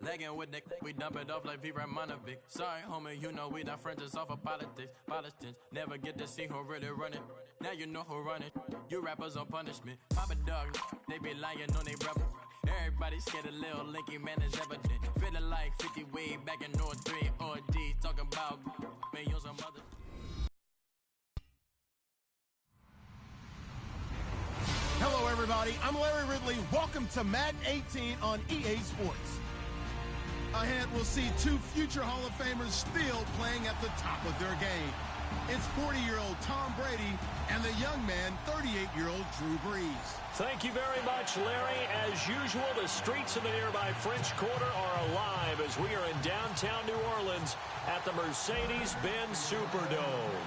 Legging with Nick, we dump it off like V. Ramonovic. Sorry, homie, you know we not friends, it's off of politics. Politics never get to see who really running. Now you know who running. You rappers on punishment. Papa dog, they be lying on they rebel. Everybody scared a little linky, man, is evident. Feeling like 50 way back in North 3 or D. Talking about man, use some other. Hello, everybody. I'm Larry Ridley. Welcome to Madden 18 on EA Sports. Ahead, we'll see two future Hall of Famers still playing at the top of their game. It's 40-year-old Tom Brady and the young man, 38-year-old Drew Brees. Thank you very much, Larry. As usual, the streets of the nearby French Quarter are alive as we are in downtown New Orleans at the Mercedes-Benz Superdome.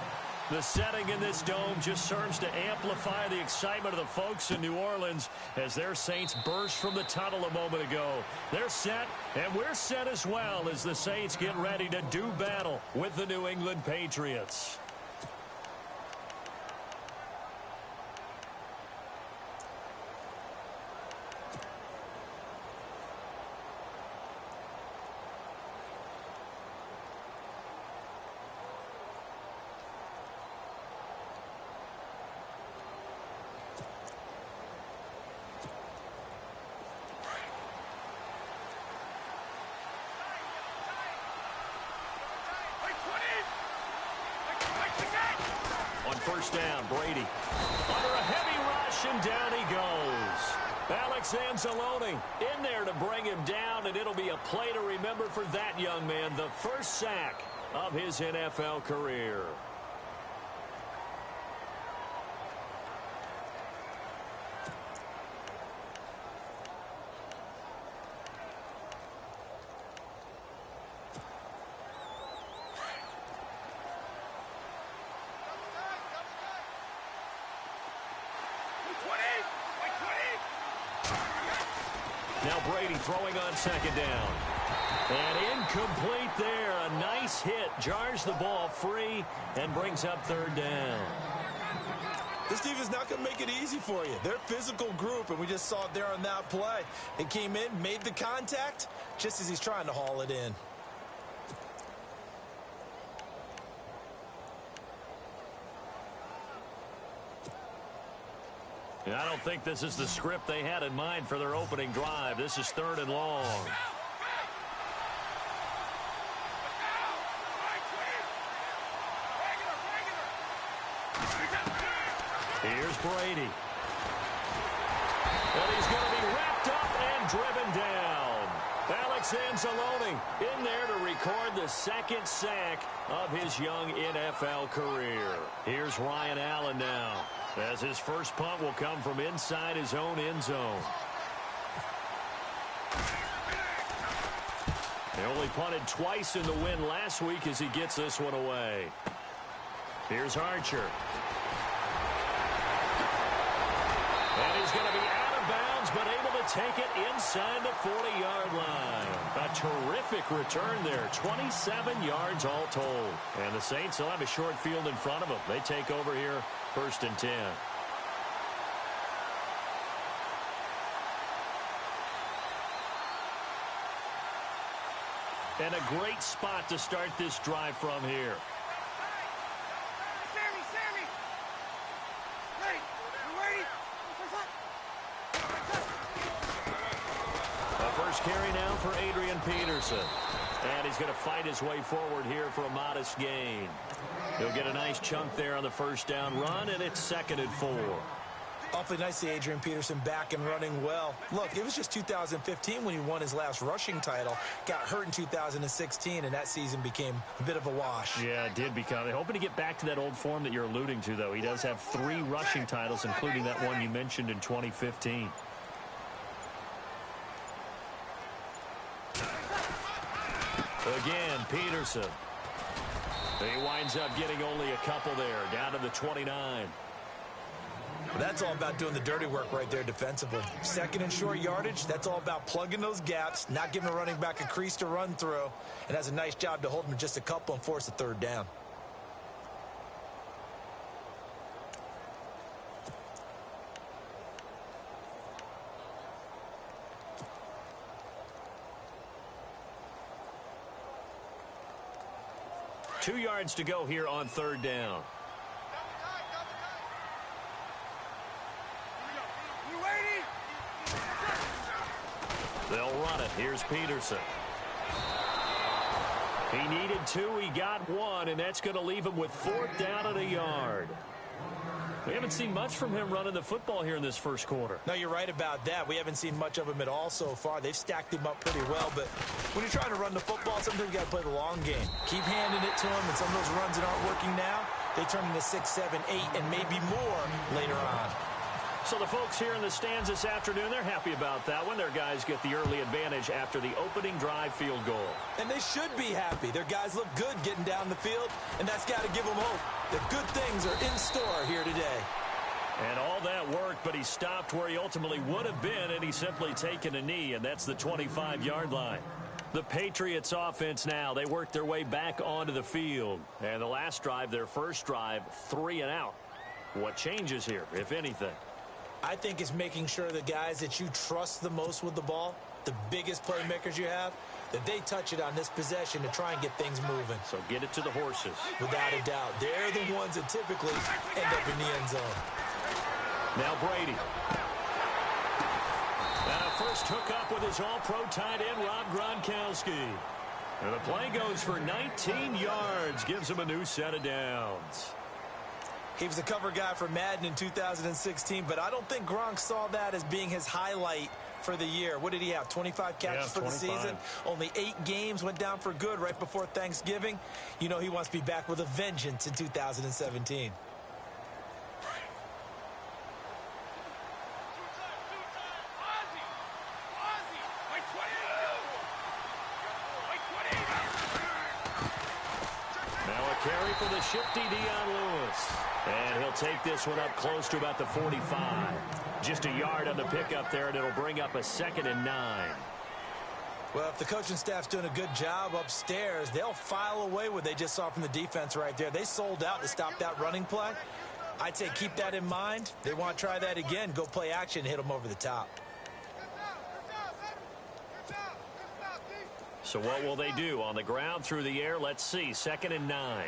The setting in this dome just serves to amplify the excitement of the folks in New Orleans as their Saints burst from the tunnel a moment ago. They're set, and we're set as well as the Saints get ready to do battle with the New England Patriots. First down, Brady. Under a heavy rush, and down he goes. Alex Anzalone in there to bring him down, and it'll be a play to remember for that young man. The first sack of his NFL career. Now Brady throwing on second down. And incomplete there. A nice hit. Jars the ball free and brings up third down. This defense is not going to make it easy for you. They're a physical group, and we just saw it there on that play. It came in, made the contact, just as he's trying to haul it in. And I don't think this is the script they had in mind for their opening drive. This is third and long. Here's Brady. And he's going to be wrapped up and driven down. Alex Anzalone in there to record the second sack of his young NFL career. Here's Ryan Allen now, as his first punt will come from inside his own end zone. They only punted twice in the win last week as he gets this one away. Here's Archer. And he's going to be out of bounds, but able to take it inside the 40-yard line. A terrific return there, 27 yards all told. And the Saints will have a short field in front of them. They take over here, 1st and 10. And a great spot to start this drive from here. Carry now for Adrian Peterson. And he's going to fight his way forward here for a modest gain. He'll get a nice chunk there on the first down run, and it's 2nd and 4. Awfully nice to see Adrian Peterson back and running well. Look, it was just 2015 when he won his last rushing title. Got hurt in 2016, and that season became a bit of a wash. Yeah, it did become. They're hoping to get back to that old form that you're alluding to, though. He does have 3 rushing titles, including that one you mentioned in 2015. Again, Peterson. He winds up getting only a couple there, down to the 29. That's all about doing the dirty work right there defensively. 2nd and short yardage, that's all about plugging those gaps, not giving a running back a crease to run through, and has a nice job to hold him to just a couple and force a 3rd down. 2 yards to go here on 3rd down. They'll run it. Here's Peterson. He needed 2. He got 1, and that's going to leave him with 4th down and a yard. We haven't seen much from him running the football here in this first quarter. No, you're right about that. We haven't seen much of him at all so far. They've stacked him up pretty well, but when you're trying to run the football, sometimes you got to play the long game. Keep handing it to him, and some of those runs that aren't working now, they turn into 6, 7, 8, and maybe more later on. So the folks here in the stands this afternoon, they're happy about that one. Their guys get the early advantage after the opening drive field goal. And they should be happy. Their guys look good getting down the field, and that's got to give them hope that good things are in store here today. And all that worked, but he stopped where he ultimately would have been, and he's simply taken a knee, and that's the 25-yard line. The Patriots offense now, they work their way back onto the field. And the last drive, their first drive, 3 and out. What changes here, if anything? I think it's making sure the guys that you trust the most with the ball, the biggest playmakers you have, that they touch it on this possession to try and get things moving. So get it to the horses. Without a doubt. They're the ones that typically end up in the end zone. Now Brady. And a first hookup with his all-pro tight end, Rob Gronkowski. And the play goes for 19 yards, gives him a new set of downs. He was a cover guy for Madden in 2016, but I don't think Gronk saw that as being his highlight for the year. What did he have, 25 catches for the season? Only 8 games, went down for good right before Thanksgiving. You know he wants to be back with a vengeance in 2017. Carry for the shifty Dion Lewis. And he'll take this one up close to about the 45. Just a yard on the pickup there, and it'll bring up a 2nd and 9. Well, if the coaching staff's doing a good job upstairs, they'll file away what they just saw from the defense right there. They sold out to stop that running play. I'd say keep that in mind. They want to try that again. Go play action, hit them over the top. So what will they do? On the ground, through the air, let's see. 2nd and 9.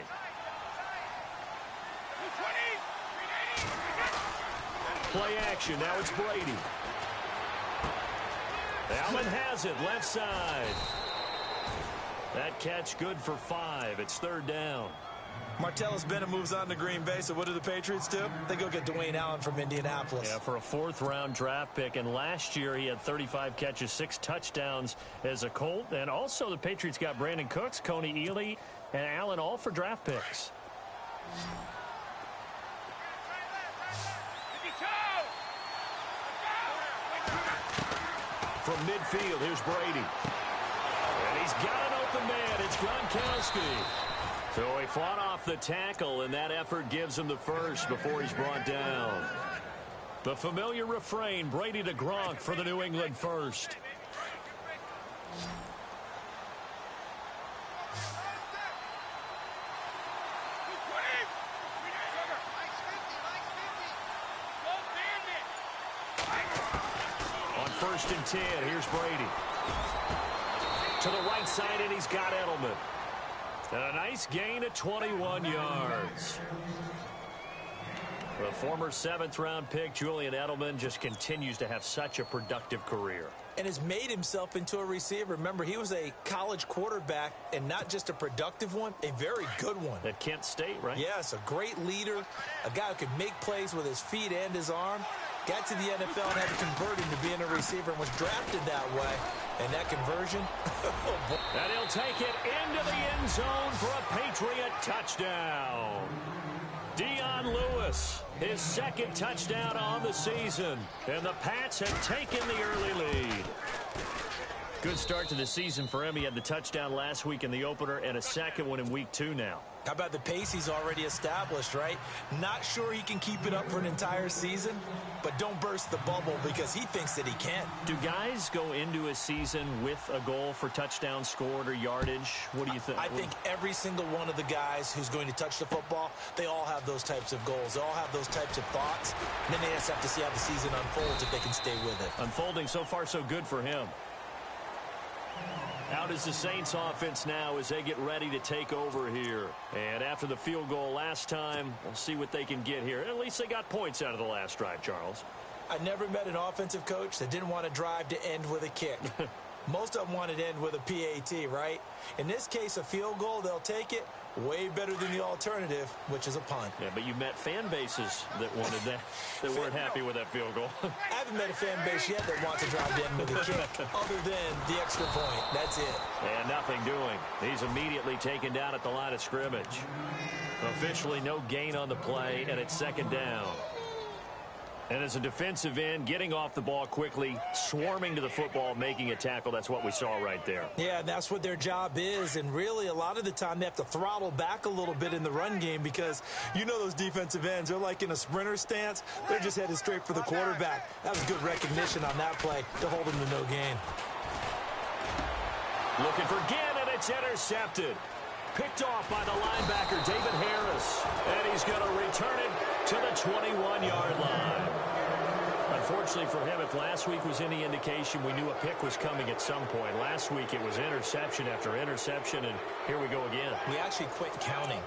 Play action. Now it's Brady. Allen has it. Left side. That catch good for 5. It's 3rd down. Martellus Bennett moves on to Green Bay, so what do the Patriots do? They go get Dwayne Allen from Indianapolis. Yeah, for a 4th-round draft pick, and last year he had 35 catches, 6 touchdowns as a Colt, and also the Patriots got Brandon Cooks, Coney Ely, and Allen all for draft picks. From midfield, here's Brady. And he's got an open man. It's Gronkowski. So he fought off the tackle, and that effort gives him the first before he's brought down. The familiar refrain, Brady to Gronk for the New England first. On 1st and 10, here's Brady. To the right side, and he's got Edelman. And a nice gain of 21 yards. The former 7th-round pick, Julian Edelman, just continues to have such a productive career. And has made himself into a receiver. Remember, he was a college quarterback, and not just a productive one, a very good one. At Kent State, right? Yes, a great leader, a guy who could make plays with his feet and his arm. Got to the NFL and had to convert him to being a receiver and was drafted that way. And that conversion, oh boy. And he'll take it into the end zone for a Patriot touchdown. Dion Lewis, his 2nd touchdown on the season. And the Pats have taken the early lead. Good start to the season for him. He had the touchdown last week in the opener and a 2nd one in week 2 now. How about the pace he's already established, right? Not sure he can keep it up for an entire season, but don't burst the bubble because he thinks that he can. Do guys go into a season with a goal for touchdowns scored or yardage? What do you think? I think every single one of the guys who's going to touch the football, they all have those types of goals. They all have those types of thoughts. And then they just have to see how the season unfolds if they can stay with it. Unfolding so far so good for him. Out is the Saints offense now as they get ready to take over here. And after the field goal last time, we'll see what they can get here. At least they got points out of the last drive, Charles. I never met an offensive coach that didn't want to drive to end with a kick. Most of them wanted to end with a PAT, right? In this case, a field goal, they'll take it. Way better than the alternative, which is a punt. Yeah, but you met fan bases that wanted that, that weren't happy with that field goal. I haven't met a fan base yet that wants to drive to end with a kick, other than the extra point. That's it. And nothing doing. He's immediately taken down at the line of scrimmage. Officially no gain on the play, and it's second down. And as a defensive end, getting off the ball quickly, swarming to the football, making a tackle, that's what we saw right there. Yeah, that's what their job is. And really, a lot of the time, they have to throttle back a little bit in the run game because you know those defensive ends, they're like in a sprinter stance. They're just headed straight for the quarterback. That was good recognition on that play to hold him to no gain. Looking for Ginn, and it's intercepted. Picked off by the linebacker, David Harris. And he's going to return it to the 21-yard line. Unfortunately for him, if last week was any indication, we knew a pick was coming at some point. Last week it was interception after interception, and here we go again. We actually quit counting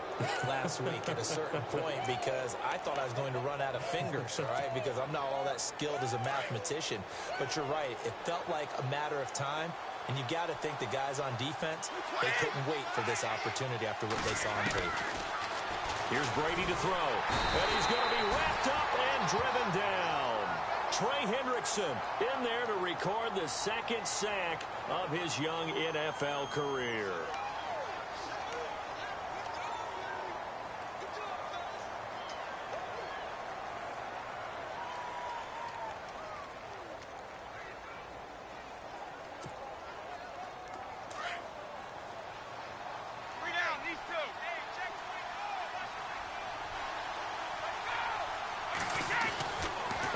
last week at a certain point because I thought I was going to run out of fingers, all right, because I'm not all that skilled as a mathematician. But you're right. It felt like a matter of time. And you got to think the guys on defense, they couldn't wait for this opportunity after what they saw on tape. Here's Brady to throw. And he's going to be wrapped up and driven down. Trey Hendrickson in there to record the second sack of his young NFL career.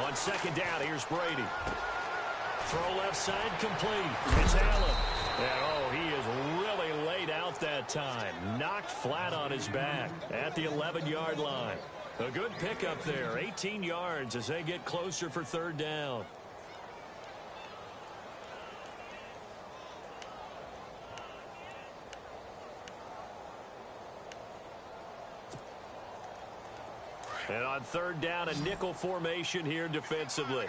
On second down, here's Brady. Throw left side complete. It's Allen. And, oh, he is really laid out that time. Knocked flat on his back at the 11-yard line. A good pickup there. 18 yards as they get closer for third down. And on third down, a nickel formation here defensively.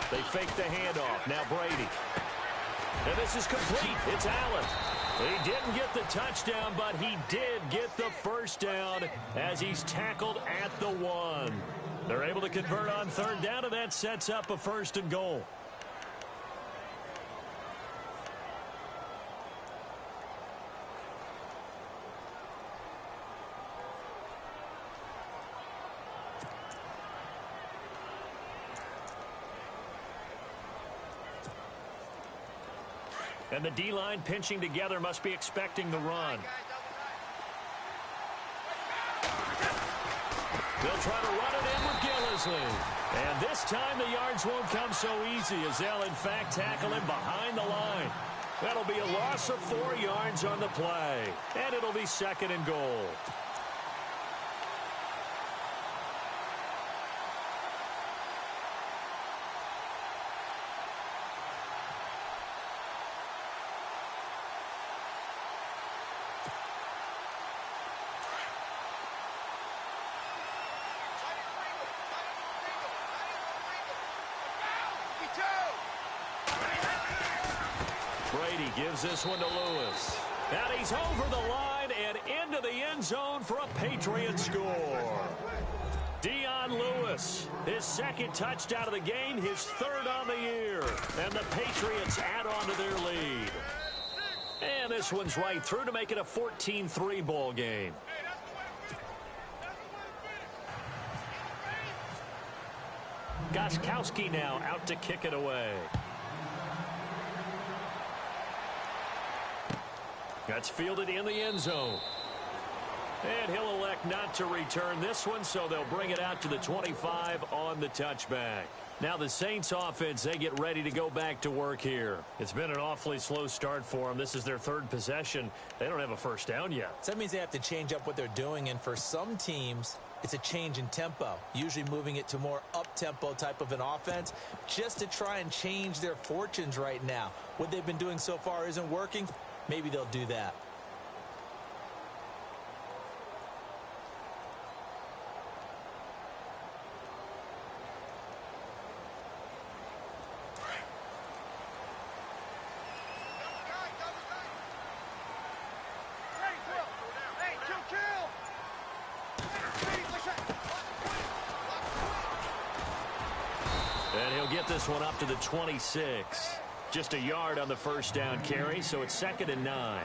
They fake the handoff. Now Brady. And this is complete. It's Allen. He didn't get the touchdown, but he did get the first down as he's tackled at the 1. They're able to convert on third down, and that sets up a 1st and goal. And the D-line pinching together must be expecting the run. They'll try to run it in with Gillislee. And this time the yards won't come so easy as they'll, in fact, tackle him behind the line. That'll be a loss of 4 yards on the play. And it'll be 2nd and goal. Brady gives this one to Lewis. And he's over the line and into the end zone for a Patriot score. Dion Lewis, his 2nd touchdown of the game, his 3rd on the year. And the Patriots add on to their lead. And this one's right through to make it a 14-3 ball game. Gostkowski now out to kick it away. That's fielded in the end zone. And he'll elect not to return this one, so they'll bring it out to the 25 on the touchback. Now the Saints offense, they get ready to go back to work here. It's been an awfully slow start for them. This is their third possession. They don't have a first down yet. So that means they have to change up what they're doing, and for some teams, it's a change in tempo, usually moving it to more up-tempo type of an offense just to try and change their fortunes right now. What they've been doing so far isn't working. Maybe they'll do that. And he'll get this one up to the 26. Just a yard on the first down carry, so it's 2nd and 9.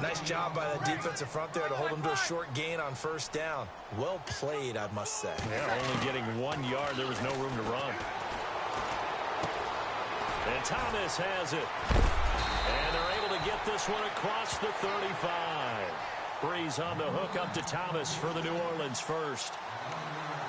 Nice job by the defensive front there to hold them to a short gain on first down. Well played, I must say. Yeah, only getting 1 yard. There was no room to run. And Thomas has it. And they're able to get this one across the 35. Breeze on the hook up to Thomas for the New Orleans first.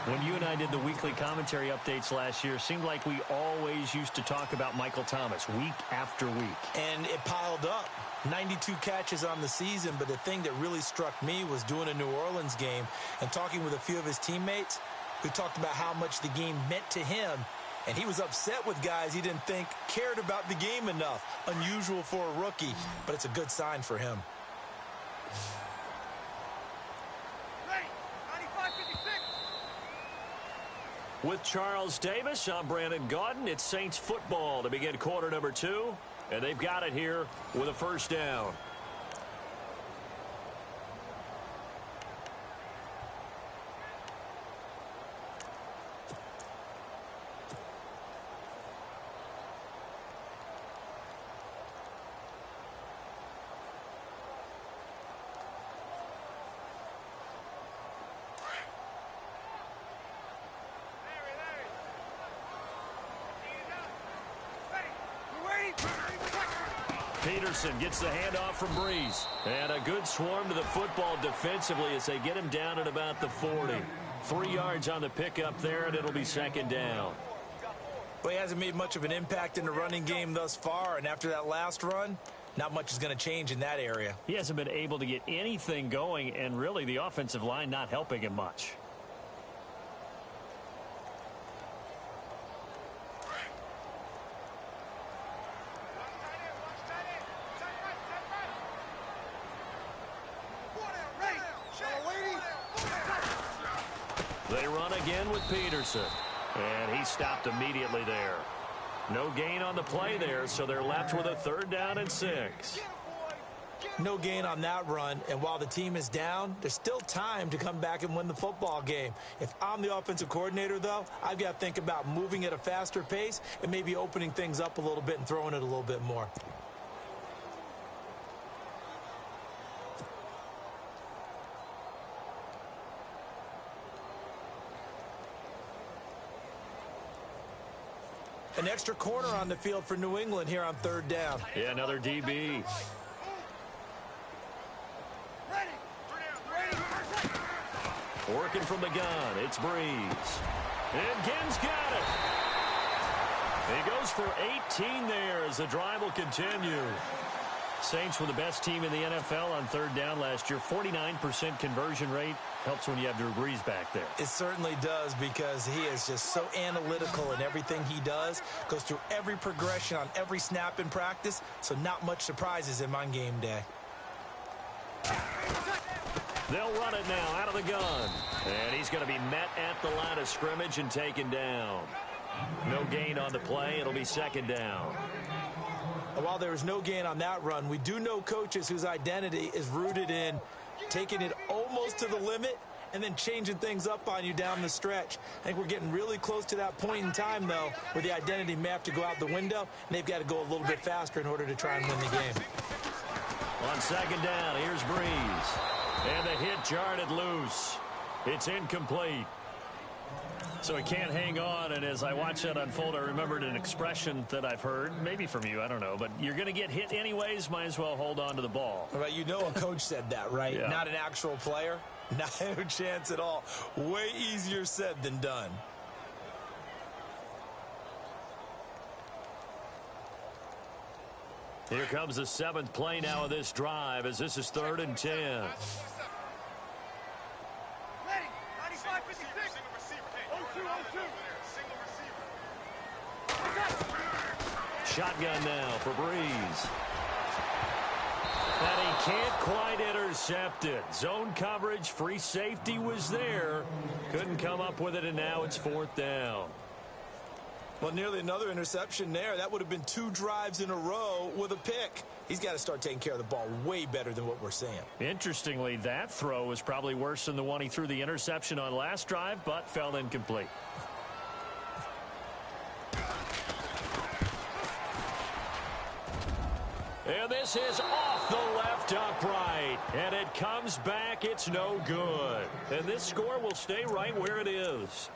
When you and I did the weekly commentary updates last year, it seemed like we always used to talk about Michael Thomas week after week. And it piled up. 92 catches on the season, but the thing that really struck me was doing a New Orleans game and talking with a few of his teammates who talked about how much the game meant to him. And he was upset with guys he didn't think cared about the game enough. Unusual for a rookie, but it's a good sign for him. With Charles Davis, I'm Brandon Gaudin. It's Saints football to begin quarter number 2. And they've got it here with a first down. Peterson gets the handoff from Breeze. And a good swarm to the football defensively as they get him down at about the 40. 3 yards on the pickup there, and it'll be 2nd down. Well, he hasn't made much of an impact in the running game thus far, and after that last run, not much is going to change in that area. He hasn't been able to get anything going, and really the offensive line not helping him much. They run again with Peterson. And he stopped immediately there. No gain on the play there, so they're left with a 3rd down and 6. No gain on that run, and while the team is down, there's still time to come back and win the football game. If I'm the offensive coordinator, though, I've got to think about moving at a faster pace and maybe opening things up a little bit and throwing it a little bit more. An extra corner on the field for New England here on 3rd down. Yeah, another DB. Working from the gun, it's Breeze. And Ginn's got it. He goes for 18 there as the drive will continue. Saints were the best team in the NFL on 3rd down last year. 49% conversion rate. Helps when you have Drew Brees back there. It certainly does, because he is just so analytical in everything he does. Goes through every progression on every snap in practice, so not much surprises him on game day. They'll run it now out of the gun. And he's going to be met at the line of scrimmage and taken down. No gain on the play. It'll be 2nd down. While there is no gain on that run, we do know coaches whose identity is rooted in taking it almost to the limit and then changing things up on you down the stretch. I think we're getting really close to that point in time, though, where the identity may have to go out the window, and they've got to go a little bit faster in order to try and win the game. On 2nd down, here's Breeze. And the hit jarred it loose. It's incomplete. So he can't hang on, and as I watch that unfold, I remembered an expression that I've heard, maybe from you, I don't know, but you're going to get hit anyways, might as well hold on to the ball. Right, you know a coach said that, right? Yeah. Not an actual player. No chance at all. Way easier said than done. Here comes the 7th play now of this drive as this is 3rd and 10. Shotgun now for Breeze. And he can't quite intercept it. Zone coverage, free safety was there. Couldn't come up with it, and now it's 4th down. Well, nearly another interception there. That would have been 2 drives in a row with a pick. He's got to start taking care of the ball way better than what we're seeing. Interestingly, that throw was probably worse than the one he threw the interception on last drive, but fell incomplete. And this is off the left upright. And it comes back. It's no good. And this score will stay right where it is.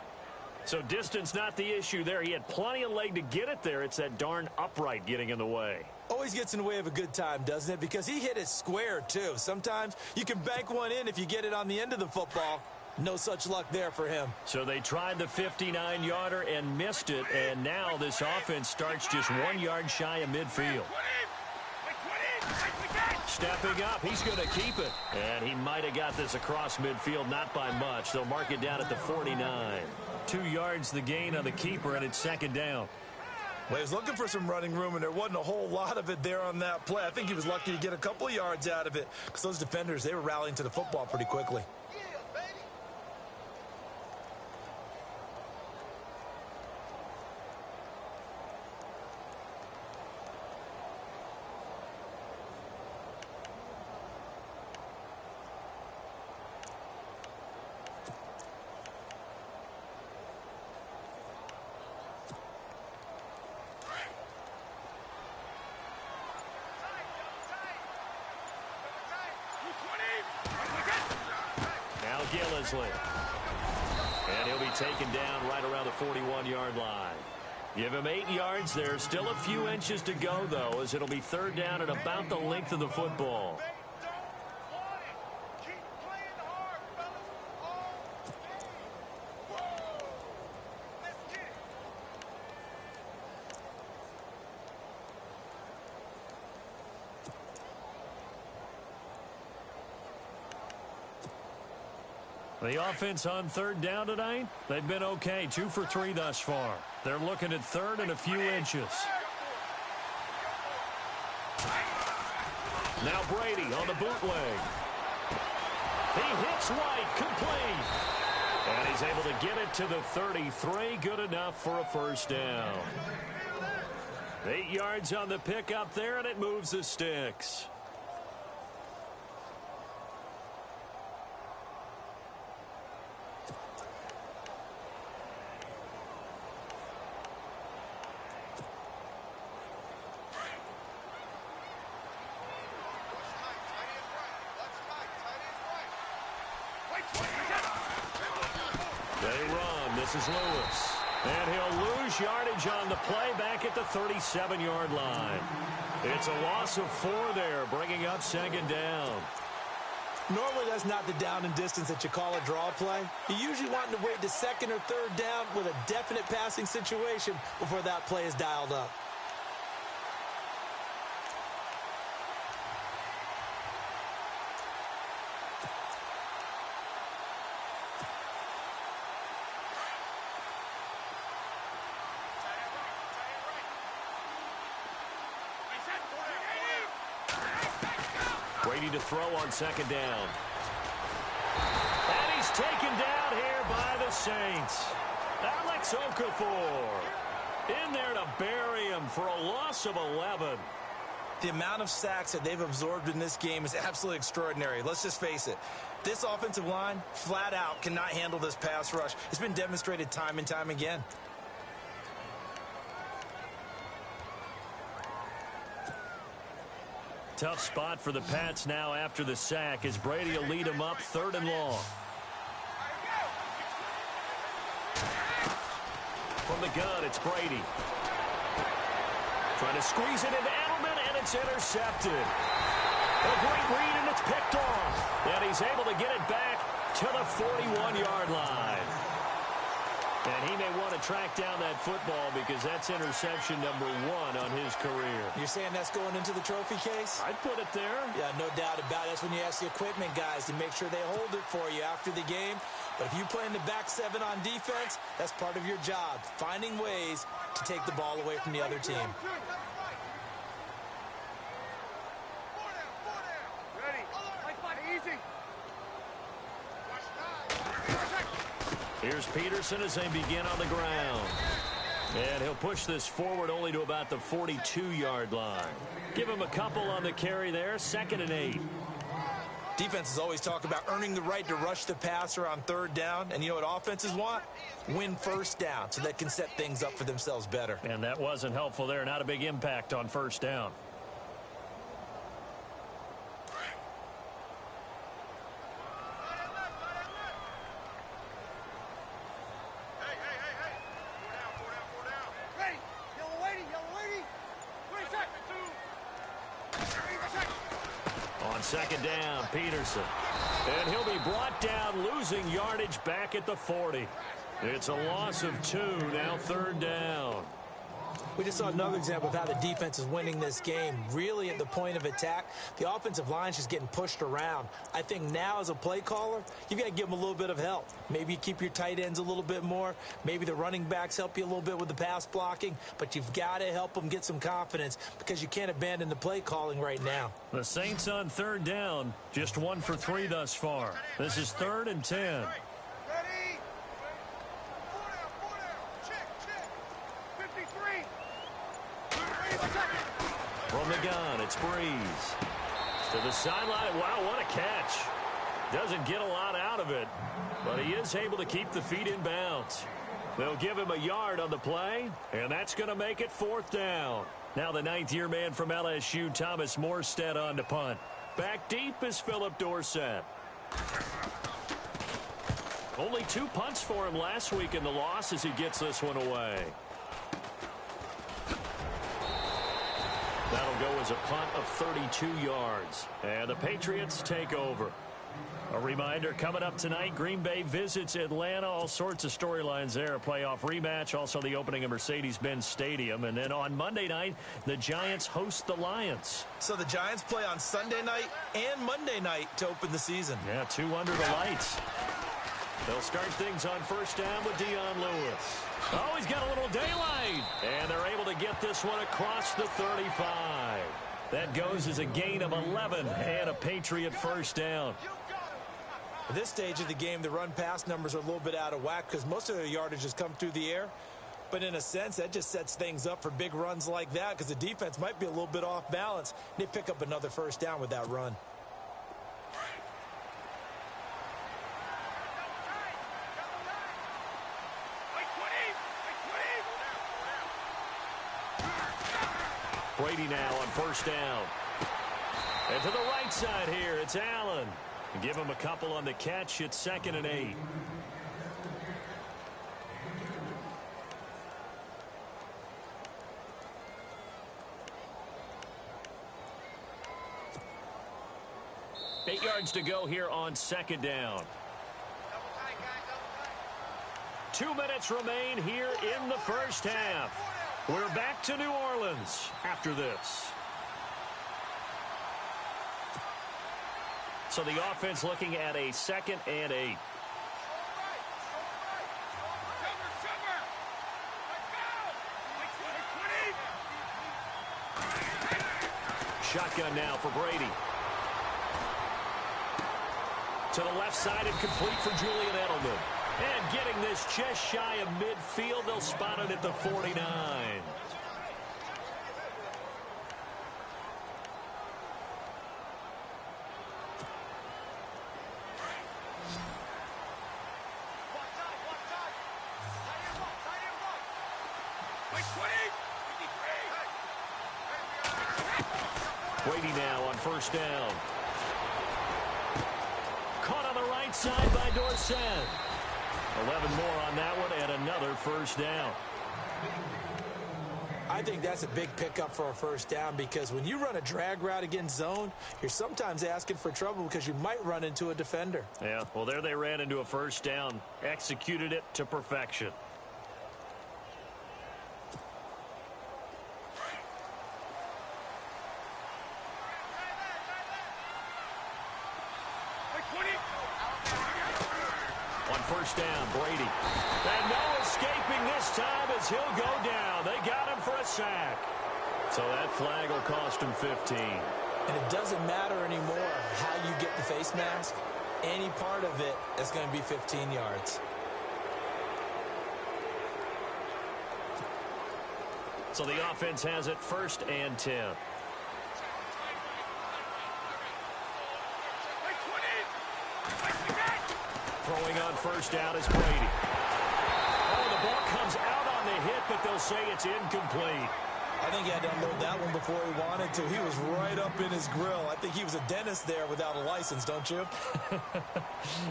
So distance not the issue there. He had plenty of leg to get it there. It's that darn upright getting in the way. Always gets in the way of a good time, doesn't it? Because he hit it square, too. Sometimes you can bank one in if you get it on the end of the football. No such luck there for him. So they tried the 59-yarder and missed it. And now this offense starts just 1 yard shy of midfield. Stepping up, he's going to keep it. And he might have got this across midfield, not by much. They'll mark it down at the 49. 2 yards the gain on the keeper, and it's 2nd down. Well, he was looking for some running room, and there wasn't a whole lot of it there on that play. I think he was lucky to get a couple of yards out of it because those defenders, they were rallying to the football pretty quickly. And he'll be taken down right around the 41-yard line. Give him 8 yards. There's still a few inches to go, though, as it'll be 3rd down at about the length of the football. The offense on 3rd down tonight, they've been okay. 2 for 3 thus far. They're looking at 3rd and a few inches. Now Brady on the bootleg. He hits White, complete. And he's able to get it to the 33. Good enough for a 1st down. 8 yards on the pickup there, and it moves the sticks. This is Lewis. And he'll lose yardage on the play back at the 37-yard line. It's a loss of 4 there, bringing up 2nd down. Normally that's not the down and distance that you call a draw play. You usually want to wait to 2nd or 3rd down with a definite passing situation before that play is dialed up. Brady to throw on 2nd down. And he's taken down here by the Saints. Alex Okafor in there to bury him for a loss of 11. The amount of sacks that they've absorbed in this game is absolutely extraordinary. Let's just face it. This offensive line, flat out, cannot handle this pass rush. It's been demonstrated time and time again. Tough spot for the Pats now after the sack as Brady will lead them up 3rd and long. From the gun, it's Brady. Trying to squeeze it into Edelman, and it's intercepted. A great read, and it's picked off. And he's able to get it back to the 41-yard line. And he may want to track down that football because that's interception number 1 on his career. You're saying that's going into the trophy case? I'd put it there. Yeah, no doubt about it. That's when you ask the equipment guys to make sure they hold it for you after the game. But if you play in the back 7 on defense, that's part of your job, finding ways to take the ball away from the other team. Here's Peterson as they begin on the ground. And he'll push this forward only to about the 42-yard line. Give him a couple on the carry there, 2nd and 8. Defenses always talk about earning the right to rush the passer on 3rd down. And you know what offenses want? Win 1st down so they can set things up for themselves better. And that wasn't helpful there. Not a big impact on 1st down. On 2nd down, Peterson. And he'll be brought down, losing yardage back at the 40. It's a loss of 2, now 3rd down. We just saw another example of how the defense is winning this game. Really at the point of attack, the offensive line's just getting pushed around. I think now as a play caller, you've got to give them a little bit of help. Maybe you keep your tight ends a little bit more. Maybe the running backs help you a little bit with the pass blocking. But you've got to help them get some confidence because you can't abandon the play calling right now. The Saints on 3rd down, just 1 for 3 thus far. This is 3rd and 10. From the gun, it's Breeze. To the sideline. Wow, what a catch. Doesn't get a lot out of it, but he is able to keep the feet in bounds. They'll give him a yard on the play, and that's going to make it 4th down. Now the 9th-year man from LSU, Thomas Morstead, on to punt. Back deep is Phillip Dorsett. Only 2 punts for him last week in the loss as he gets this one away. That'll go as a punt of 32 yards. And the Patriots take over. A reminder, coming up tonight, Green Bay visits Atlanta. All sorts of storylines there. A playoff rematch, also the opening of Mercedes-Benz Stadium. And then on Monday night, the Giants host the Lions. So the Giants play on Sunday night and Monday night to open the season. Yeah, 2 under the lights. They'll start things on 1st down with Dion Lewis. Oh, he's got a little daylight. And they're able to get this one across the 35. That goes as a gain of 11 and a Patriot 1st down. At this stage of the game, the run-pass numbers are a little bit out of whack because most of their yardage has come through the air. But in a sense, that just sets things up for big runs like that because the defense might be a little bit off balance. They pick up another 1st down with that run. Brady now on 1st down. And to the right side here, it's Allen. Give him a couple on the catch. It's 2nd and 8. Eight yards to go here on 2nd down. 2 minutes remain here in the 1st half. We're back to New Orleans after this. So the offense looking at a 2nd and 8. Shotgun now for Brady. To the left side and complete for Julian Edelman. And getting this just shy of midfield, they'll spot it at the 49. Brady now on 1st down. Caught on the right side by Dorsett. 11 more on that one and another 1st down. I think that's a big pickup for a 1st down because when you run a drag route against zone, you're sometimes asking for trouble because you might run into a defender. Yeah, well, there they ran into a 1st down, executed it to perfection. first down. Brady. And no escaping this time as he'll go down. They got him for a sack. So that flag will cost him 15. And it doesn't matter anymore how you get the face mask. Any part of it is going to be 15 yards. So the offense has it first and 10. Throwing on first down is Brady. Oh, the ball comes out on the hit, but they'll say it's incomplete. I think he had to unload that one before he wanted to. He was right up in his grill. I think he was a dentist there without a license, don't you?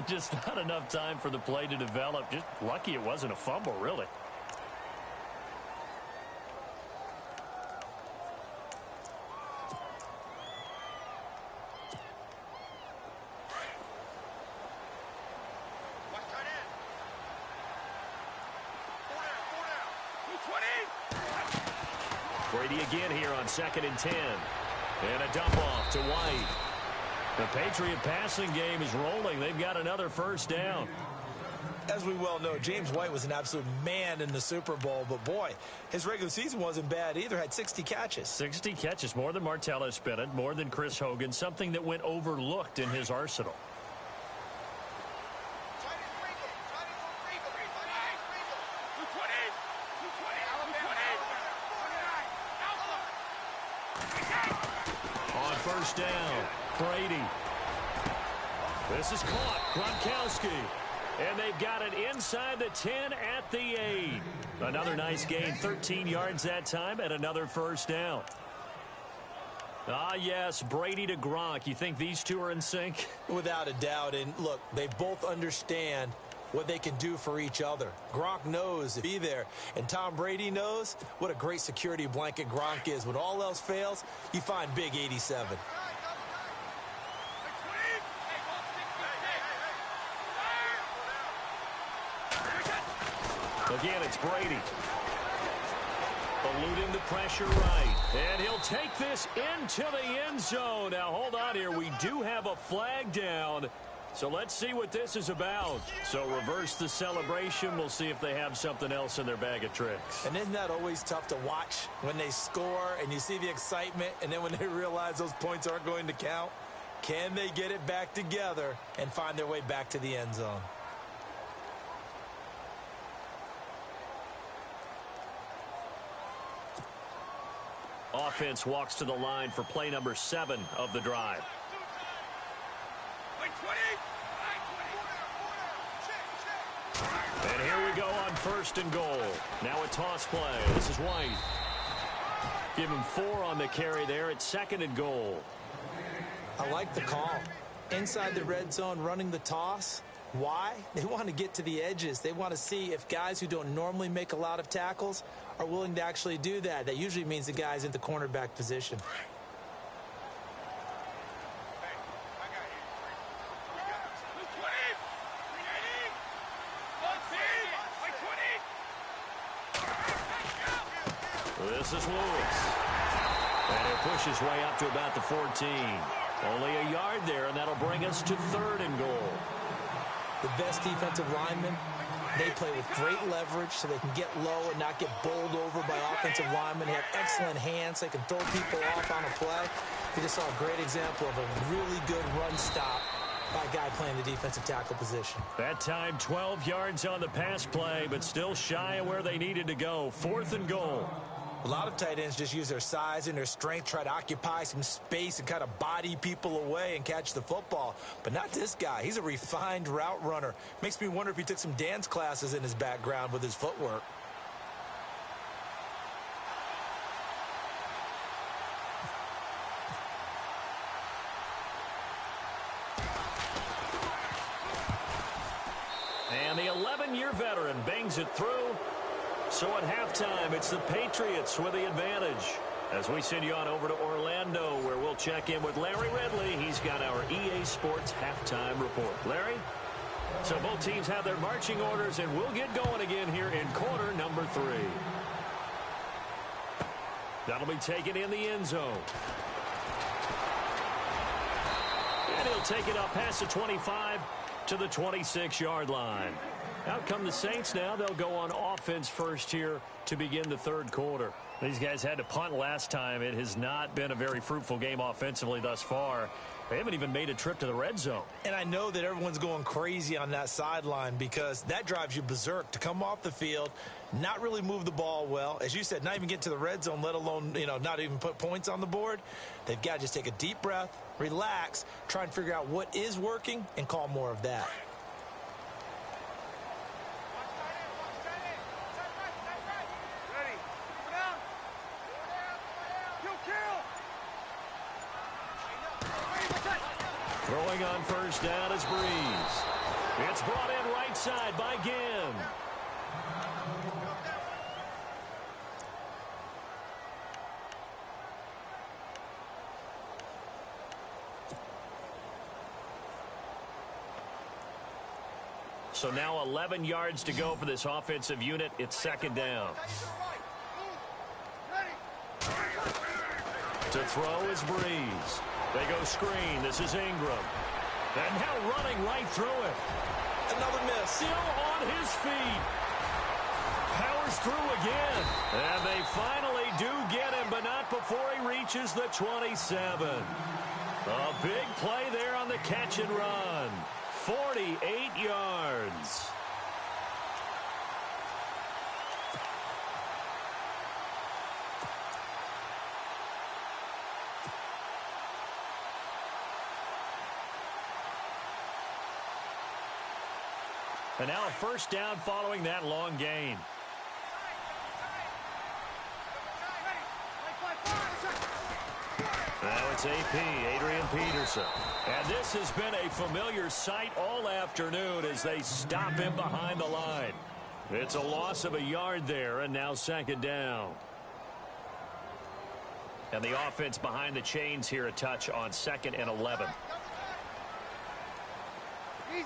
Just not enough time for the play to develop. Just lucky it wasn't a fumble, really. Brady again here on 2nd and 10. And a dump off to White. The Patriot passing game is rolling. They've got another first down. As we well know, James White was an absolute man in the Super Bowl. But, boy, his regular season wasn't bad either. Had 60 catches. 60 catches, more than Martellus Bennett, more than Chris Hogan. Something that went overlooked in his arsenal. First down, Brady. This is caught, Gronkowski. And they've got it inside the 10 at the 8. Another nice gain, 13 yards that time, and another first down. Ah, yes, Brady to Gronk. You think these two are in sync? Without a doubt. And, look, they both understand what they can do for each other. Gronk knows to be there, and Tom Brady knows what a great security blanket Gronk is. When all else fails, you find Big 87. Again, it's Brady. Eluding the pressure right. And he'll take this into the end zone. Now, hold on here. We do have a flag down. So let's see what this is about. So reverse the celebration. We'll see if they have something else in their bag of tricks. And isn't that always tough to watch when they score and you see the excitement, and then when they realize those points aren't going to count? Can they get it back together and find their way back to the end zone? Offense walks to the line for play number 7 of the drive. And here we go on 1st and goal. Now a toss play. This is White. Give him 4 on the carry there at 2nd and goal. I like the call. Inside the red zone, running the toss. Why? They want to get to the edges. They want to see if guys who don't normally make a lot of tackles are willing to actually do that. That usually means the guy's in the cornerback position. This is Lewis. And he'll push his way up to about the 14. Only a yard there, and that'll bring us to 3rd and goal. The best defensive linemen, they play with great leverage so they can get low and not get bowled over by offensive linemen. They have excellent hands. They can throw people off on a play. We just saw a great example of a really good run stop by a guy playing the defensive tackle position. That time 12 yards on the pass play, but still shy of where they needed to go. 4th and goal. A lot of tight ends just use their size and their strength, try to occupy some space and kind of body people away and catch the football. But not this guy. He's a refined route runner. Makes me wonder if he took some dance classes in his background with his footwork. And the 11-year veteran bangs it through. So at halftime, it's the Patriots with the advantage. As we send you on over to Orlando, where we'll check in with Larry Ridley. He's got our EA Sports halftime report. Larry? So both teams have their marching orders, and we'll get going again here in quarter number 3. That'll be taken in the end zone. And he'll take it up past the 25 to the 26-yard line. Out come the Saints now. They'll go on offense first here to begin the third quarter. These guys had to punt last time. It has not been a very fruitful game offensively thus far. They haven't even made a trip to the red zone. And I know that everyone's going crazy on that sideline because that drives you berserk to come off the field, not really move the ball well. As you said, not even get to the red zone, let alone, not even put points on the board. They've got to just take a deep breath, relax, try and figure out what is working, and call more of that. Throwing on first down is Breeze. It's brought in right side by Ginn. So now 11 yards to go for this offensive unit. It's second down. To throw is Breeze. They go screen. This is Ingram. And now running right through it. Another miss. Still on his feet. Powers through again. And they finally do get him, but not before he reaches the 27. A big play there on the catch and run. 48 yards. And now a first down following that long gain. Now it's AP, Adrian Peterson. And this has been a familiar sight all afternoon as they stop him behind the line. It's a loss of a yard there, and now second down. And the offense behind the chains here a touch on 2nd and 11. Easy.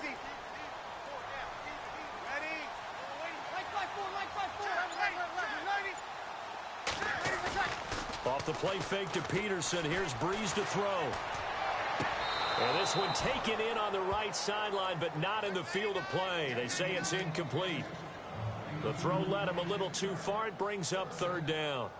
Off the play fake to Peterson. Here's Breeze to throw. And this one taken in on the right sideline, but not in the field of play. They say it's incomplete. The throw led him a little too far. It brings up third down.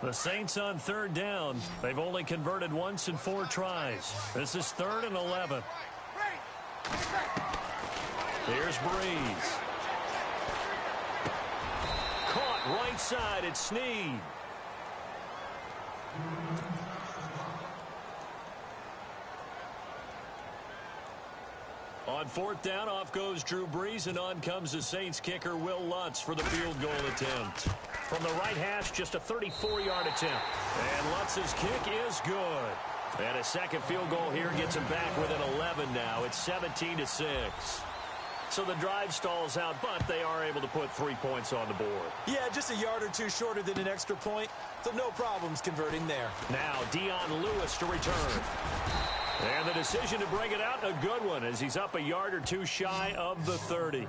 The Saints on third down. They've only converted once in 4 tries. This is 3rd and 11. Here's Breeze. Caught right side. It's Snead. On 4th down, off goes Drew Brees, and on comes the Saints kicker, Will Lutz, for the field goal attempt. From the right hash, just a 34-yard attempt. And Lutz's kick is good. And a second field goal here gets him back within 11 now. It's 17-6. So the drive stalls out, but they are able to put 3 points on the board. Yeah, just a yard or two shorter than an extra point, so no problems converting there. Now Dion Lewis to return. And the decision to bring it out, a good one, as he's up a yard or two shy of the 30.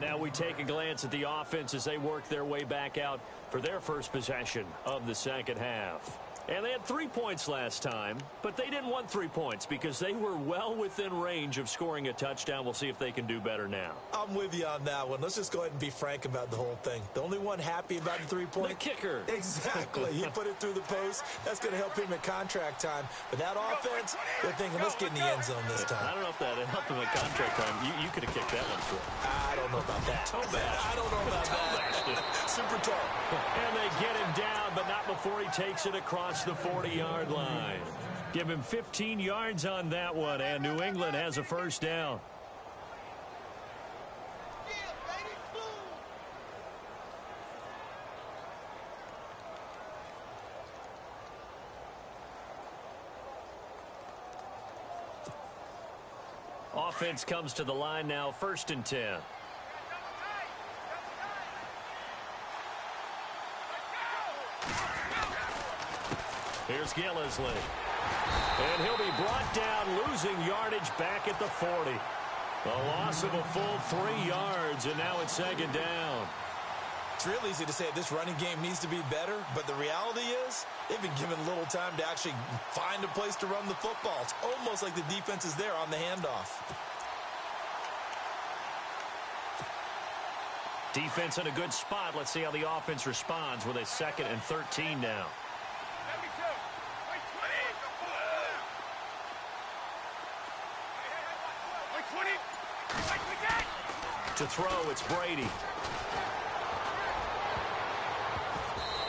Now we take a glance at the offense as they work their way back out for their first possession of the second half. And they had 3 points last time, but they didn't want 3 points because they were well within range of scoring a touchdown. We'll see if they can do better now. I'm with you on that one. Let's just go ahead and be frank about the whole thing. The only one happy about the 3-point. The kicker. Exactly. He put it through the post. That's going to help him at contract time. But that offense, they're thinking, let's get in the end zone this time. I don't know if that helped him at contract time. You could have kicked that one through. I don't know about that. I don't know about that. Super tall. And they get him down, but not before he takes it across the 40-yard line. Give him 15 yards on that one, and New England has a first down. Offense comes to the line now, 1st and 10. Here's Gillisley. And he'll be brought down, losing yardage back at the 40. A loss of a full 3 yards, and now it's second down. It's real easy to say this running game needs to be better, but the reality is they've been given little time to actually find a place to run the football. It's almost like the defense is there on the handoff. Defense in a good spot. Let's see how the offense responds with a 2nd and 13 now. To throw, it's Brady.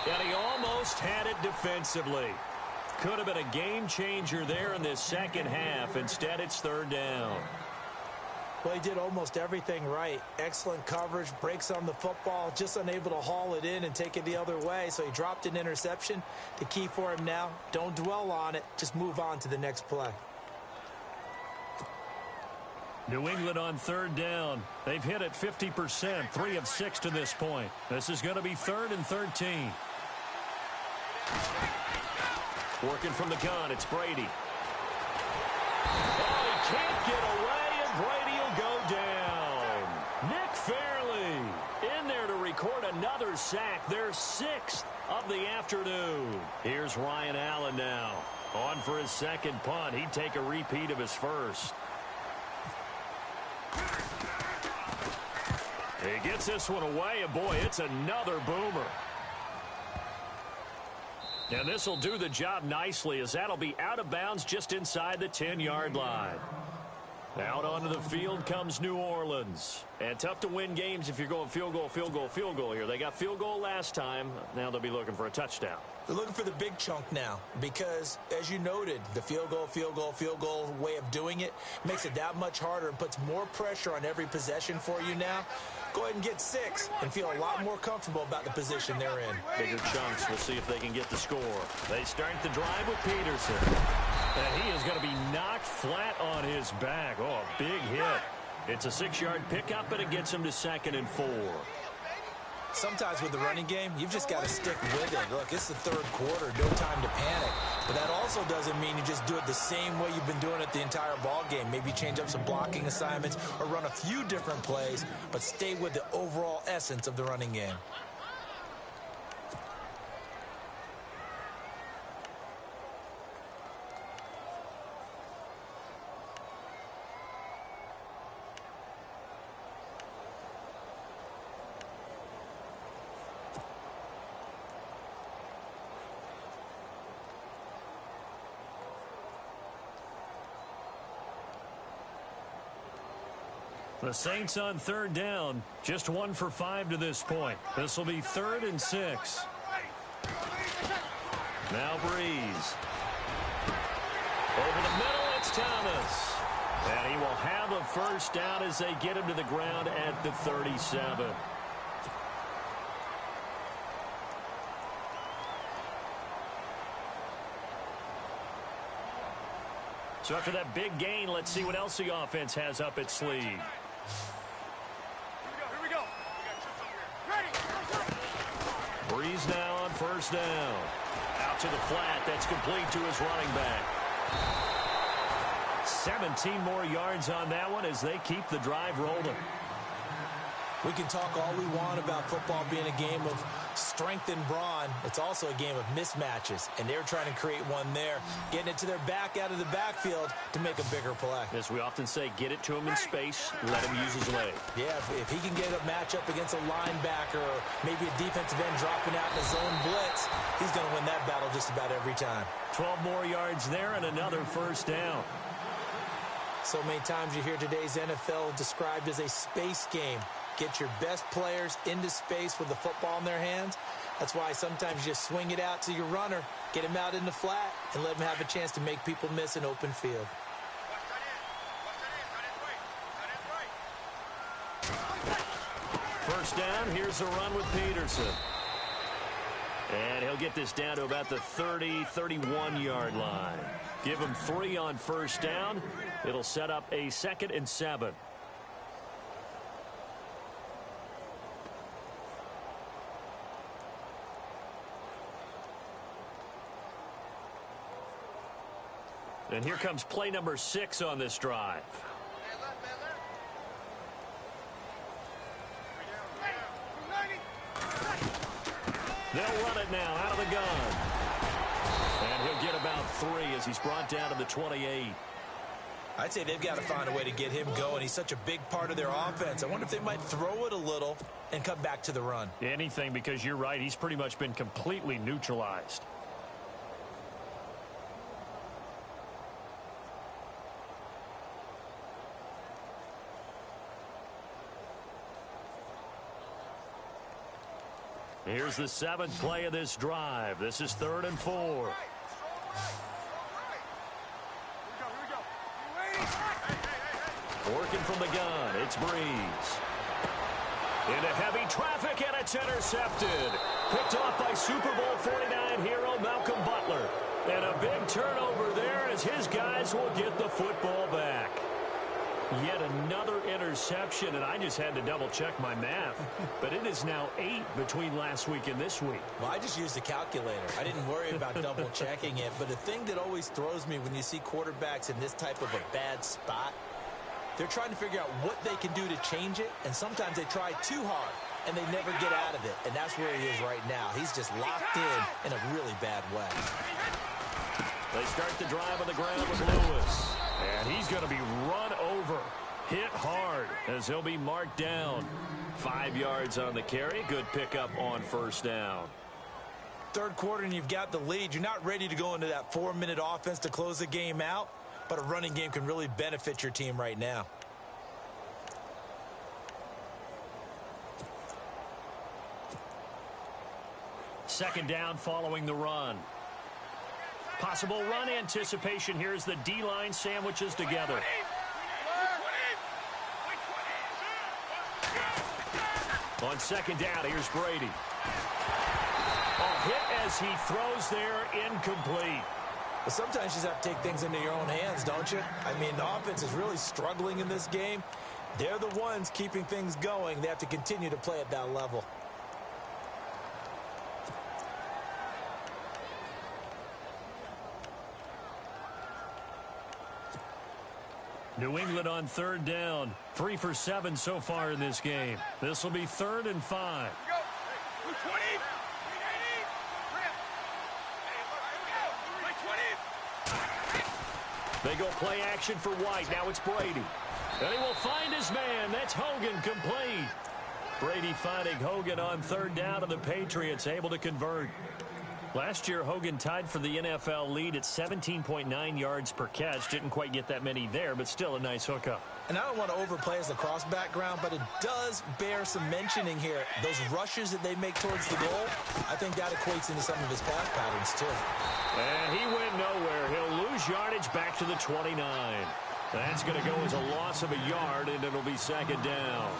And he almost had it defensively. Could have been a game changer there in this second half. Instead, it's 3rd down. Well, he did almost everything right. Excellent coverage, breaks on the football, just unable to haul it in and take it the other way. So he dropped an interception. The key for him now, don't dwell on it. Just move on to the next play. New England on 3rd down. They've hit it 50%, 3 of 6 to this point. This is going to be 3rd and 13. Working from the gun, it's Brady. Oh, he can't get away, and Brady will go down. Nick Fairley in there to record another sack, their 6th of the afternoon. Here's Ryan Allen now. On for his 2nd punt. He'd take a repeat of his 1st. He gets this one away, and boy, it's another boomer. And this will do the job nicely, as that'll be out of bounds just inside the 10-yard line. Out onto the field comes New Orleans. And tough to win games if you're going field goal, field goal, field goal here. They got field goal last time. Now they'll be looking for a touchdown. They're looking for the big chunk now because, as you noted, the field goal way of doing it makes it that much harder and puts more pressure on every possession for you now. Go ahead and get 6 and feel a lot more comfortable about the position they're in. Bigger chunks. We'll see if they can get the score. They start the drive with Peterson. And he is going to be knocked flat on his back. Oh, a big hit. It's a 6-yard pickup, but it gets him to 2nd and 4. Sometimes with the running game, you've just got to stick with it. Look, it's the 3rd quarter, no time to panic. But that also doesn't mean you just do it the same way you've been doing it the entire ball game. Maybe change up some blocking assignments or run a few different plays, but stay with the overall essence of the running game. The Saints on 3rd down. Just 1 for 5 to this point. This will be 3rd and 6. Now Breeze. Over the middle, it's Thomas. And he will have a 1st down as they get him to the ground at the 37. So after that big gain, let's see what else the offense has up its sleeve. Here we go. Breeze now on 1st down. Out to the flat. That's complete to his running back. 17 more yards on that one as they keep the drive rolling. We can talk all we want about football being a game of strength and brawn. It's also a game of mismatches, and they're trying to create one there, getting it to their back out of the backfield to make a bigger play. As we often say, get it to him in space, let him use his leg. Yeah, if he can get a matchup against a linebacker or maybe a defensive end dropping out in a zone blitz, he's going to win that battle just about every time. 12 more yards there and another 1st down. So many times you hear today's NFL described as a space game. Get your best players into space with the football in their hands. That's why sometimes you just swing it out to your runner, get him out in the flat, and let him have a chance to make people miss an open field. 1st down, here's a run with Peterson. And he'll get this down to about the 30, 31-yard line. Give him 3 on 1st down. It'll set up a 2nd and 7. And here comes play number 6 on this drive. They'll run it now out of the gun. And he'll get about 3 as he's brought down to the 28. I'd say they've got to find a way to get him going. He's such a big part of their offense. I wonder if they might throw it a little and come back to the run. Anything, because you're right. He's pretty much been completely neutralized. Here's the 7th play of this drive. This is 3rd and 4. Working from the gun, it's Breeze. Into heavy traffic, and it's intercepted. Picked off by Super Bowl 49 hero Malcolm Butler. And a big turnover there as his guys will get the football back. Yet another interception, and I just had to double-check my math. But it is now 8 between last week and this week. Well, I just used a calculator. I didn't worry about double-checking it. But the thing that always throws me when you see quarterbacks in this type of a bad spot, they're trying to figure out what they can do to change it, and sometimes they try too hard, and they never get out of it. And that's where he is right now. He's just locked in a really bad way. They start the drive on the ground with Lewis. And he's going to be run over, hit hard, as he'll be marked down. 5 yards on the carry. Good pickup on 1st down. 3rd quarter, and you've got the lead. You're not ready to go into that 4-minute offense to close the game out, but a running game can really benefit your team right now. Second down following the run. Possible run anticipation here as the D-line sandwiches together. On 2nd down, here's Brady. A hit as he throws there, incomplete. But sometimes you just have to take things into your own hands, don't you? I mean, the offense is really struggling in this game. They're the ones keeping things going. They have to continue to play at that level. New England on 3rd down. 3 for 7 so far in this game. This will be 3rd and 5. They go play action for White. Now it's Brady. And he will find his man. That's Hogan, complete. Brady finding Hogan on 3rd down, and the Patriots able to convert. Last year, Hogan tied for the NFL lead at 17.9 yards per catch. Didn't quite get that many there, but still a nice hookup. And I don't want to overplay his lacrosse background, but it does bear some mentioning here. Those rushes that they make towards the goal, I think that equates into some of his pass patterns, too. And he went nowhere. He'll lose yardage back to the 29. That's going to go as a loss of a yard, and it'll be 2nd down.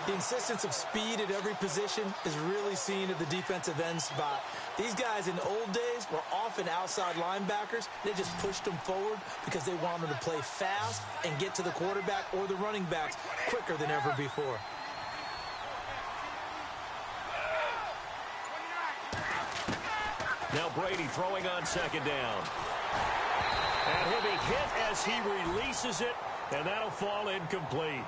The insistence of speed at every position is really seen at the defensive end spot. These guys in old days were often outside linebackers. They just pushed them forward because they wanted to play fast and get to the quarterback or the running backs quicker than ever before. Now Brady throwing on 2nd down. And he'll be hit as he releases it, and that'll fall incomplete.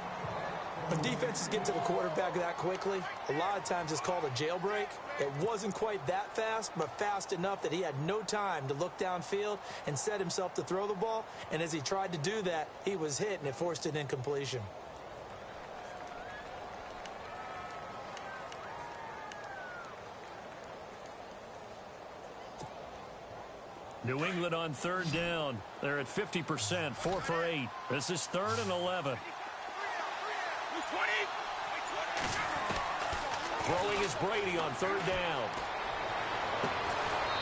When defenses get to the quarterback that quickly, a lot of times it's called a jailbreak. It wasn't quite that fast, but fast enough that he had no time to look downfield and set himself to throw the ball. And as he tried to do that, he was hit, and it forced an incompletion. New England on 3rd down. They're at 50%, 4 for 8. This is 3rd and 11. Throwing is Brady on 3rd down.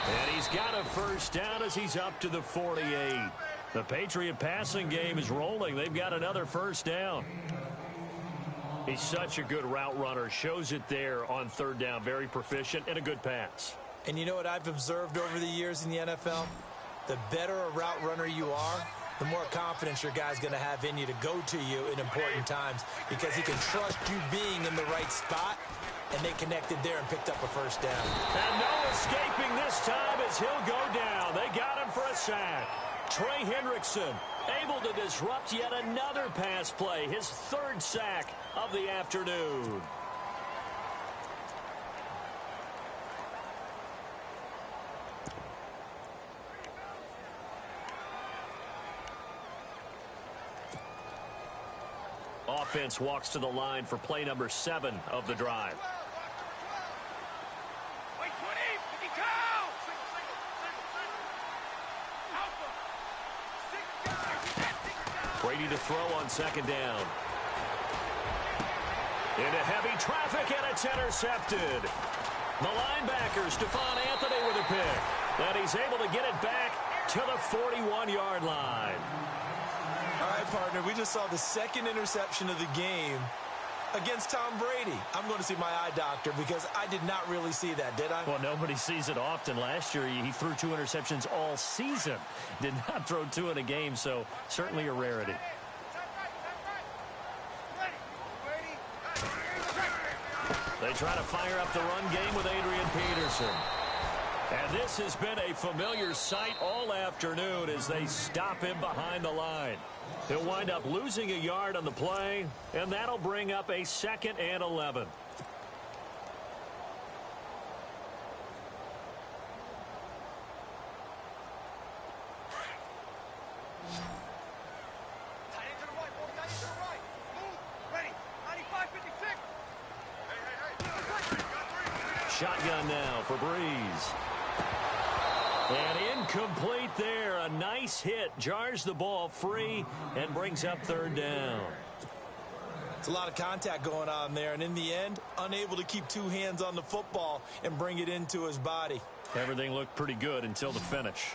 And he's got a 1st down as he's up to the 48. The Patriot passing game is rolling. They've got another 1st down. He's such a good route runner. Shows it there on 3rd down. Very proficient and a good pass. And you know what I've observed over the years in the NFL? The better a route runner you are, the more confidence your guy's going to have in you to go to you in important times because he can trust you being in the right spot and they connected there and picked up a first down. And no escaping this time as he'll go down. They got him for a sack. Trey Hendrickson able to disrupt yet another pass play, his third sack of the afternoon. Offense walks to the line for play number 7 of the drive. Brady to throw on second down. Into heavy traffic, and it's intercepted. The linebacker, Stephon Anthony, with a pick. And he's able to get it back to the 41-yard line. All right, partner, we just saw the second interception of the game against Tom Brady. I'm going to see my eye doctor because I did not really see that, did I? Well, nobody sees it often. Last year, he threw 2 interceptions all season. Did not throw 2 in a game, so certainly a rarity. They try to fire up the run game with Adrian Peterson. And this has been a familiar sight all afternoon as they stop him behind the line. He'll wind up losing a yard on the play, and that'll bring up a 2nd and 11. Shotgun now for Breeze. And incomplete there. A nice hit. Jars the ball free and brings up 3rd down. It's a lot of contact going on there, and in the end, unable to keep 2 hands on the football and bring it into his body. Everything looked pretty good until the finish.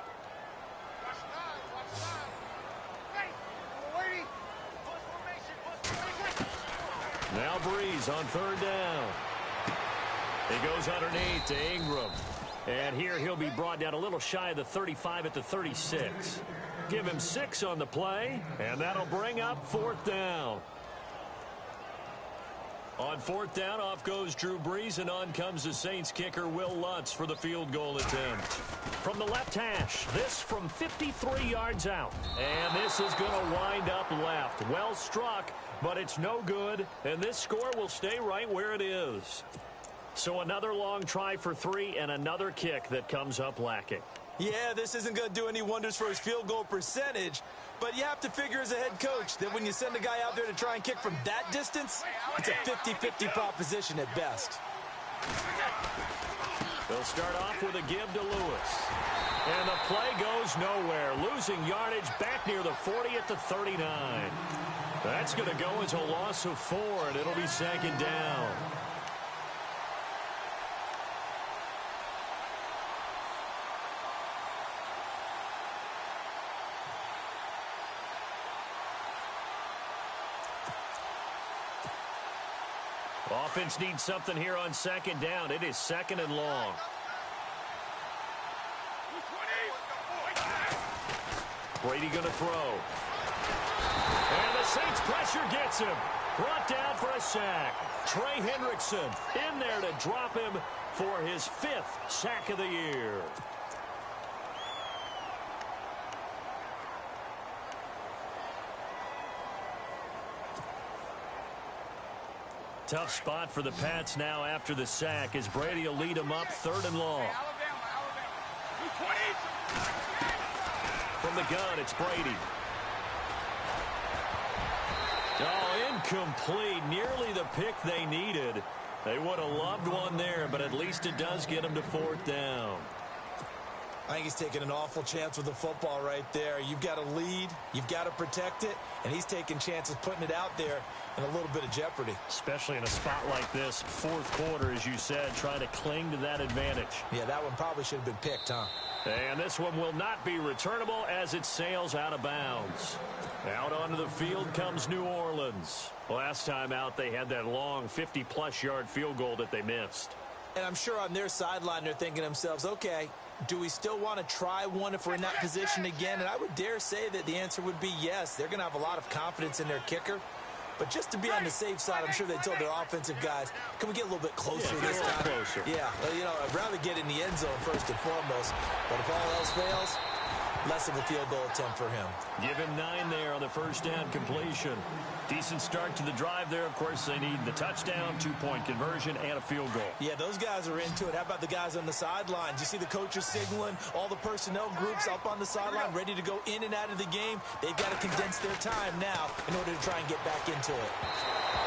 Now Breeze on 3rd down. He goes underneath to Ingram. And here he'll be brought down a little shy of the 35 at the 36. Give him 6 on the play, and that'll bring up 4th down. On 4th down, off goes Drew Brees, and on comes the Saints kicker Will Lutz for the field goal attempt. From the left hash, this from 53 yards out. And this is going to wind up left. Well struck, but it's no good, and this score will stay right where it is. So another long try for 3 and another kick that comes up lacking. Yeah, this isn't going to do any wonders for his field goal percentage, but you have to figure as a head coach that when you send a guy out there to try and kick from that distance, it's a 50-50 proposition at best. They'll start off with a give to Lewis. And the play goes nowhere. Losing yardage back near the 40 at the 39. That's going to go as a loss of 4, and it'll be 2nd down. Offense needs something here on 2nd down. It is 2nd and long. Brady going to throw. And the Saints pressure gets him. Brought down for a sack. Trey Hendrickson in there to drop him for his 5th sack of the year. Tough spot for the Pats now after the sack as Brady will lead them up 3rd and long. From the gun, it's Brady. Oh, incomplete. Nearly the pick they needed. They would have loved one there, but at least it does get them to 4th down. I think he's taking an awful chance with the football right there. You've got to lead, you've got to protect it, and he's taking chances putting it out there in a little bit of jeopardy. Especially in a spot like this, 4th quarter, as you said, trying to cling to that advantage. Yeah, that one probably should have been picked, huh? And this one will not be returnable as it sails out of bounds. Out onto the field comes New Orleans. Last time out, they had that long 50-plus yard field goal that they missed. And I'm sure on their sideline, they're thinking to themselves, okay, do we still want to try one if we're in that position again? And I would dare say that the answer would be yes. They're going to have a lot of confidence in their kicker. But just to be on the safe side, I'm sure they told their offensive guys, can we get a little bit closer this time? Closer. Yeah, well, you know, I'd rather get in the end zone first and foremost. But if all else fails, less of a field goal attempt for him. Give him 9 there on the first down completion. Decent start to the drive there. Of course, they need the touchdown, 2-point conversion, and a field goal. Yeah, those guys are into it. How about the guys on the sidelines? You see the coaches signaling, all the personnel groups up on the sideline, ready to go in and out of the game. They've got to condense their time now in order to try and get back into it.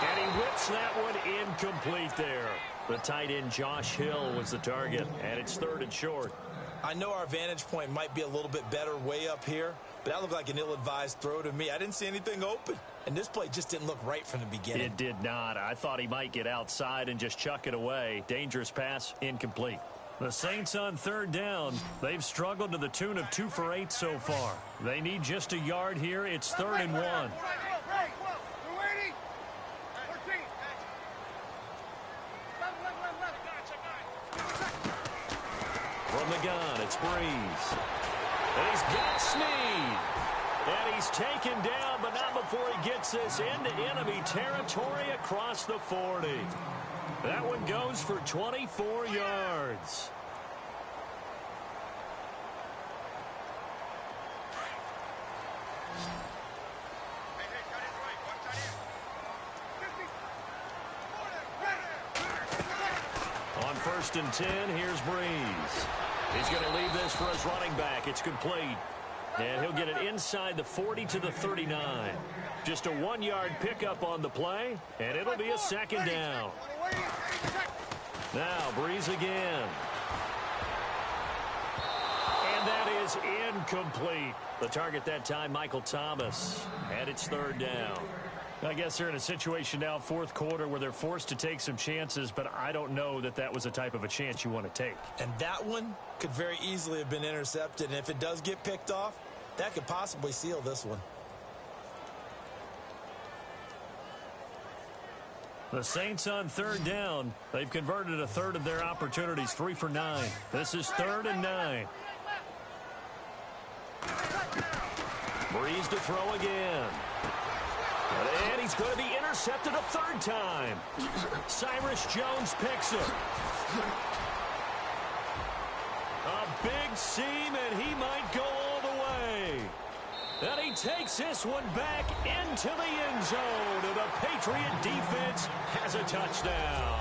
And he whips that one incomplete there. The tight end Josh Hill was the target, and it's 3rd and short. I know our vantage point might be a little bit better way up here, but that looked like an ill-advised throw to me. I didn't see anything open, and this play just didn't look right from the beginning. It did not. I thought he might get outside and just chuck it away. Dangerous pass, incomplete. The Saints on 3rd down. They've struggled to the tune of 2 for 8 so far. They need just a yard here. It's 3rd and 1. From the gun, it's Breeze. And he's got Snead. And he's taken down, but not before he gets this into enemy territory across the 40. That one goes for 24 yards. On 1st and 10, here's Breeze. He's going to leave this for his running back. It's complete. And he'll get it inside the 40 to the 39. Just a 1-yard pickup on the play, and it'll be a 2nd down. Now, Breeze again. And that is incomplete. The target that time, Michael Thomas. And it's 3rd down. I guess they're in a situation now, 4th quarter, where they're forced to take some chances, but I don't know that that was the type of a chance you want to take. And that one could very easily have been intercepted, and if it does get picked off, that could possibly seal this one. The Saints on 3rd down. They've converted a 1/3 of their opportunities, 3 for 9. This is 3rd and 9. Breeze to throw again. And he's going to be intercepted a 3rd time. Cyrus Jones picks him. A big seam, and he might go all the way. And he takes this one back into the end zone. And the Patriot defense has a touchdown.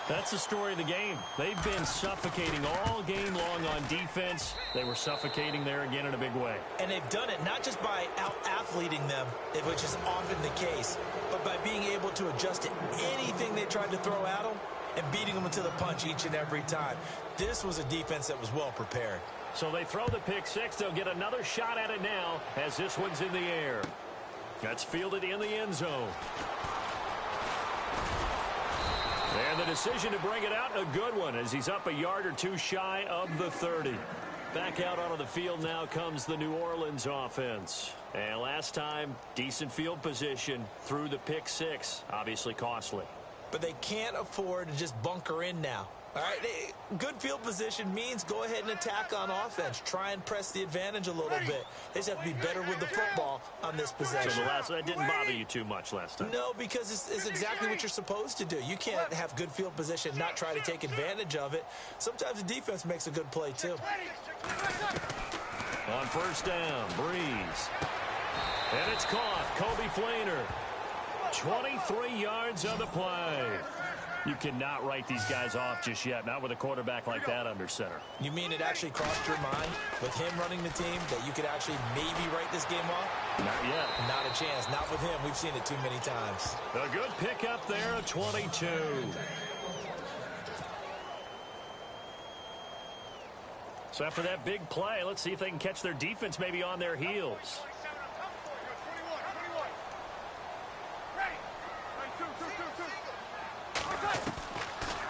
That's the story of the game. They've been suffocating all game long on defense. They were suffocating there again in a big way. And they've done it not just by out-athleting them, which is often the case, but by being able to adjust to anything they tried to throw at them and beating them to the punch each and every time. This was a defense that was well prepared. So they throw the pick 6. They'll get another shot at it now as this one's in the air. That's fielded in the end zone. And the decision to bring it out, a good one, as he's up a yard or 2 shy of the 30. Back out onto the field now comes the New Orleans offense. And last time, decent field position through the pick 6. Obviously costly. But they can't afford to just bunker in now. All right, good field position means go ahead and attack on offense. Try and press the advantage a little bit. They just have to be better with the football on this possession. So that didn't bother you too much last time? No, because it's exactly what you're supposed to do. You can't have good field position, not try to take advantage of it. Sometimes the defense makes a good play, too. On 1st down, Breeze. And it's caught. Kobe Flainer. 23 yards on the play. You cannot write these guys off just yet, not with a quarterback like that under center. You mean it actually crossed your mind with him running the team that you could actually maybe write this game off? Not yet. Not a chance. Not with him. We've seen it too many times. A good pickup there, a 22. So after that big play, let's see if they can catch their defense maybe on their heels.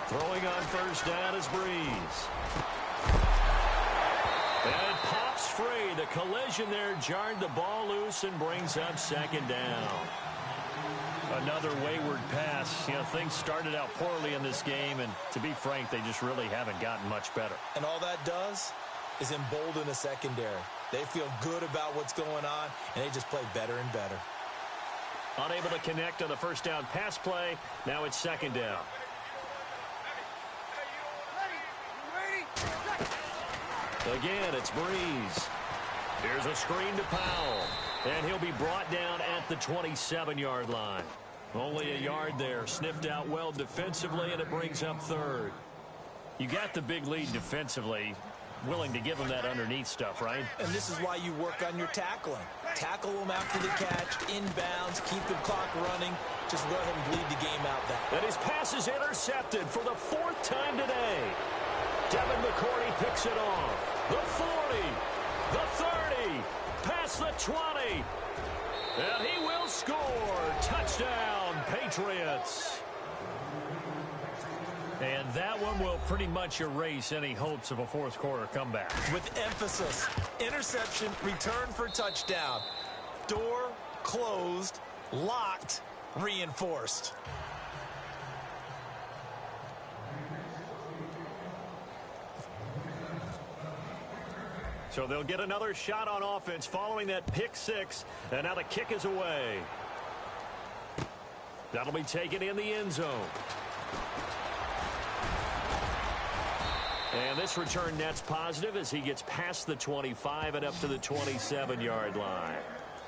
Throwing on 1st down is Breeze. And it pops free. The collision there jarred the ball loose and brings up 2nd down. Another wayward pass. You know, things started out poorly in this game, and to be frank, they just really haven't gotten much better. And all that does is embolden a secondary. They feel good about what's going on, and they just play better and better. Unable to connect on the first down pass play. Now it's second down. Again, it's Breeze. Here's a screen to Powell. And he'll be brought down at the 27-yard line. Only a yard there. Sniffed out well defensively, and it brings up third. You got the big lead defensively. Willing to give them that underneath stuff, right? And this is why you work on your tackling. Tackle them after the catch, inbounds, keep the clock running. Just go ahead and bleed the game out that way. And his pass is intercepted for the 4th time today. Devin McCourty picks it off. The 40, the 30, past the 20. And he will score. Touchdown, Patriots. And that one will pretty much erase any hopes of a fourth quarter comeback. With emphasis, interception, return for touchdown. Door closed, locked, reinforced. So they'll get another shot on offense following that pick six. And now the kick is away. That'll be taken in the end zone. And this return net's positive as he gets past the 25 and up to the 27-yard line.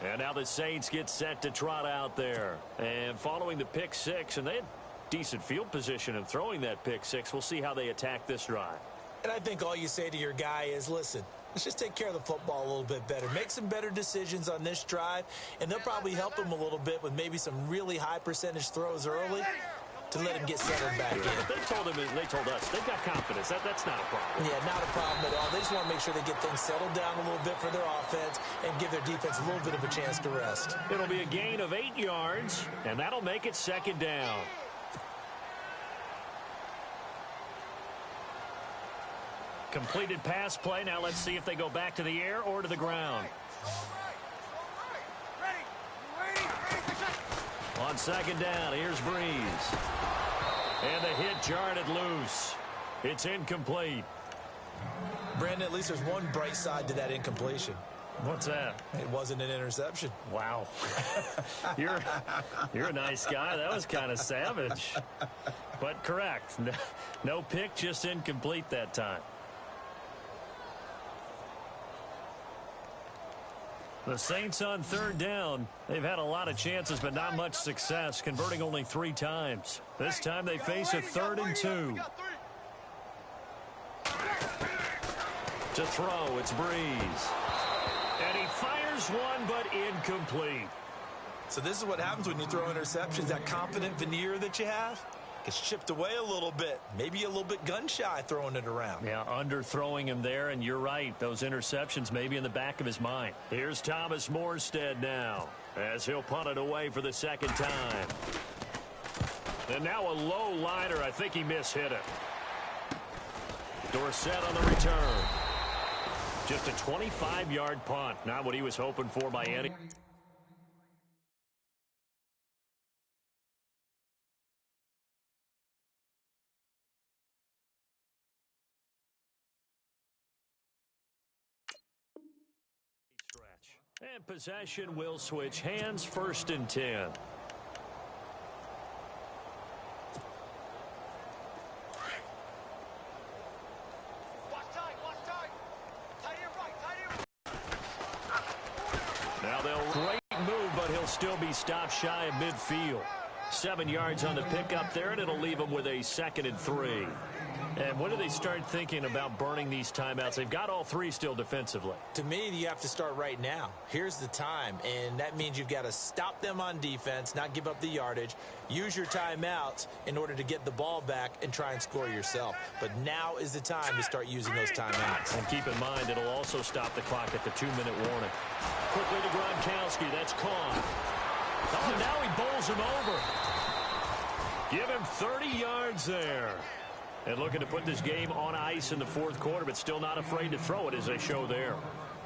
And now the Saints get set to trot out there. And following the pick six, and they had decent field position in throwing that pick six. We'll see how they attack this drive. And I think all you say to your guy is, listen, let's just take care of the football a little bit better. Make some better decisions on this drive, and they'll probably help him a little bit with maybe some really high percentage throws early to let him get settled back in. They told us they've got confidence. That's not a problem. Yeah, not a problem at all. They just want to make sure they get things settled down a little bit for their offense and give their defense a little bit of a chance to rest. It'll be a gain of 8 yards, and that'll make it second down. Completed pass play. Now let's see if they go back to the air or to the ground. On second down, here's Breeze. And the hit jarred it loose. It's incomplete. Brandon, at least there's one bright side to that incompletion. What's that? It wasn't an interception. Wow. You're a nice guy. That was kind of savage. But correct. No pick, just incomplete that time. The Saints on third down. They've had a lot of chances, but not much success, converting only 3 times. This time they face a 3rd and 2. To throw, it's Breeze. And he fires one, but incomplete. So this is what happens when you throw interceptions. That confident veneer that you have gets chipped away a little bit. Maybe a little bit gun-shy throwing it around. Yeah, underthrowing him there, and you're right. Those interceptions may be in the back of his mind. Here's Thomas Morstead now as he'll punt it away for the second time. And now a low liner. I think he mishit it. Dorsett on the return. Just a 25-yard punt. Not what he was hoping for by any. And possession will switch hands, 1st and 10. Now they'll great move, but he'll still be stopped shy of midfield. 7 yards on the pickup there, and it'll leave him with a 2nd and 3. And when do they start thinking about burning these timeouts? They've got all 3 still defensively. To me, you have to start right now. Here's the time, and that means you've got to stop them on defense, not give up the yardage, use your timeouts in order to get the ball back and try and score yourself. But now is the time to start using those timeouts. And keep in mind, it'll also stop the clock at the 2-minute warning. Quickly to Gronkowski. That's caught. Oh, now he bowls him over. Give him 30 yards there. And looking to put this game on ice in the 4th quarter, but still not afraid to throw it as they show there.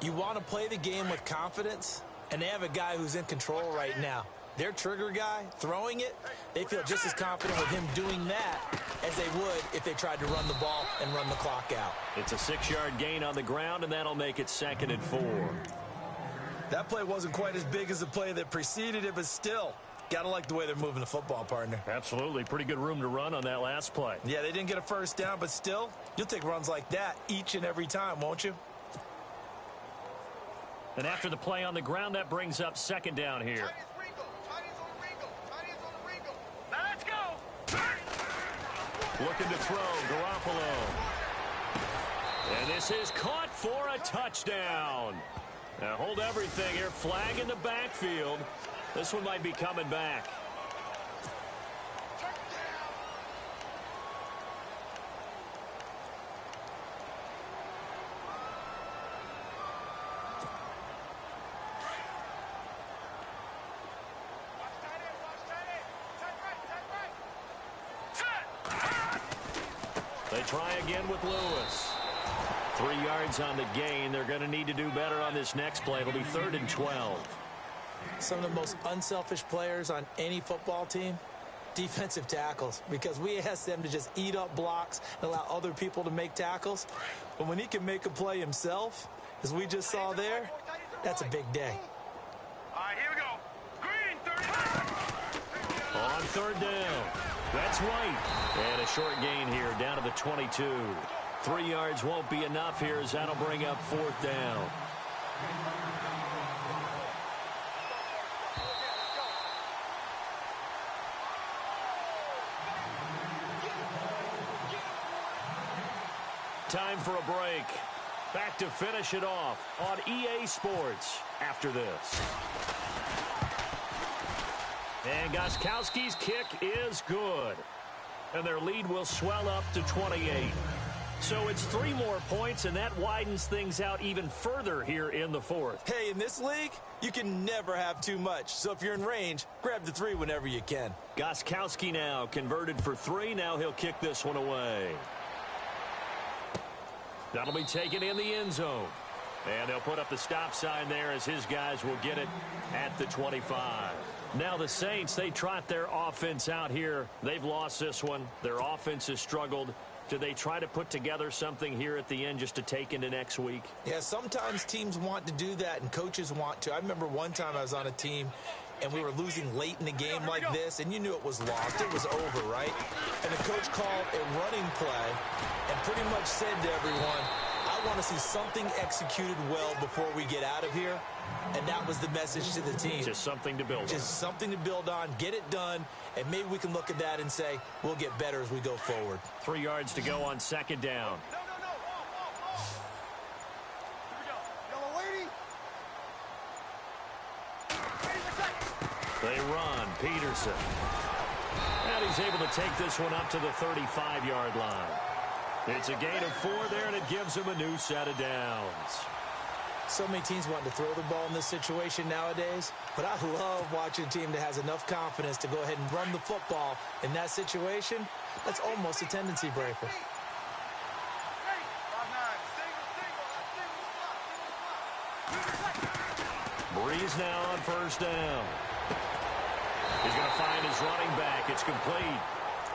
You want to play the game with confidence, and they have a guy who's in control right now. their trigger guy throwing it, they feel just as confident with him doing that as they would if they tried to run the ball and run the clock out. It's a 6-yard gain on the ground, and that'll make it 2nd and 4. That play wasn't quite as big as the play that preceded it, but still, gotta like the way they're moving the football, partner. Absolutely. Pretty good room to run on that last play. Yeah, they didn't get a first down, but still, you'll take runs like that each and every time, won't you? And after the play on the ground, that brings up 2nd down here. Let's go. Looking to throw, Garoppolo. And this is caught for a touchdown. Now hold everything here. Flag in the backfield. This one might be coming back. They try again with Lewis. 3 yards on the gain. They're going to need to do better on this next play. It'll be 3rd and 12. Some of the most unselfish players on any football team, defensive tackles, because we ask them to just eat up blocks and allow other people to make tackles. But when he can make a play himself, as we just saw there, that's a big day. All right, here we go. Green, 30. On 3rd down. That's right. And a short gain here down to the 22. 3 yards won't be enough here as that'll bring up 4th down. Time for a break. Back to finish it off on EA Sports after this. And Gostkowski's kick is good. And their lead will swell up to 28. So it's 3 more points, and that widens things out even further here in the 4th. Hey, in this league, you can never have too much. So if you're in range, grab the 3 whenever you can. Gostkowski now converted for 3. Now he'll kick this one away. That'll be taken in the end zone. And they'll put up the stop sign there as his guys will get it at the 25. Now the Saints, they trot their offense out here. They've lost this one. Their offense has struggled. Do they try to put together something here at the end just to take into next week? Yeah, sometimes teams want to do that and coaches want to. I remember one time I was on a team and we were losing late in the game like this, and you knew it was lost. It was over, right? And the coach called a running play and pretty much said to everyone, I want to see something executed well before we get out of here. And that was the message to the team. Just something to build on. Just something to build on, get it done, and maybe we can look at that and say, we'll get better as we go forward. 3 yards to go on 2nd down. They run. Peterson. And he's able to take this one up to the 35-yard line. It's a gain of 4 there, and it gives him a new set of downs. So many teams want to throw the ball in this situation nowadays, but I love watching a team that has enough confidence to go ahead and run the football in that situation. That's almost a tendency breaker. Breeze now on 1st down. He's going to find his running back. It's complete.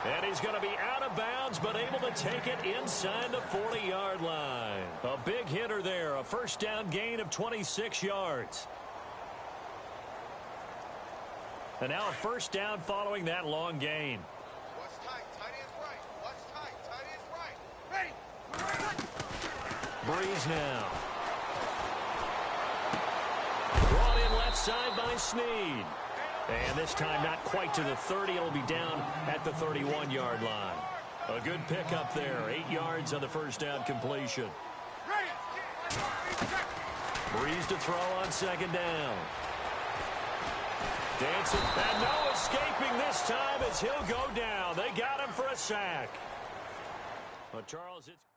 And he's going to be out of bounds, but able to take it inside the 40-yard line. A big hitter there, a 1st down gain of 26 yards. And now a 1st down following that long gain. Watch tight, tight end's right. Watch tight, tight end's right. Ready. Breeze now. Brought in left side by Snead. And this time not quite to the 30. It'll be down at the 31-yard line. A good pickup there. 8 yards on the 1st down completion. Breeze to throw on 2nd down. Dancing. And no escaping this time as he'll go down. They got him for a sack. Well, Charles, it's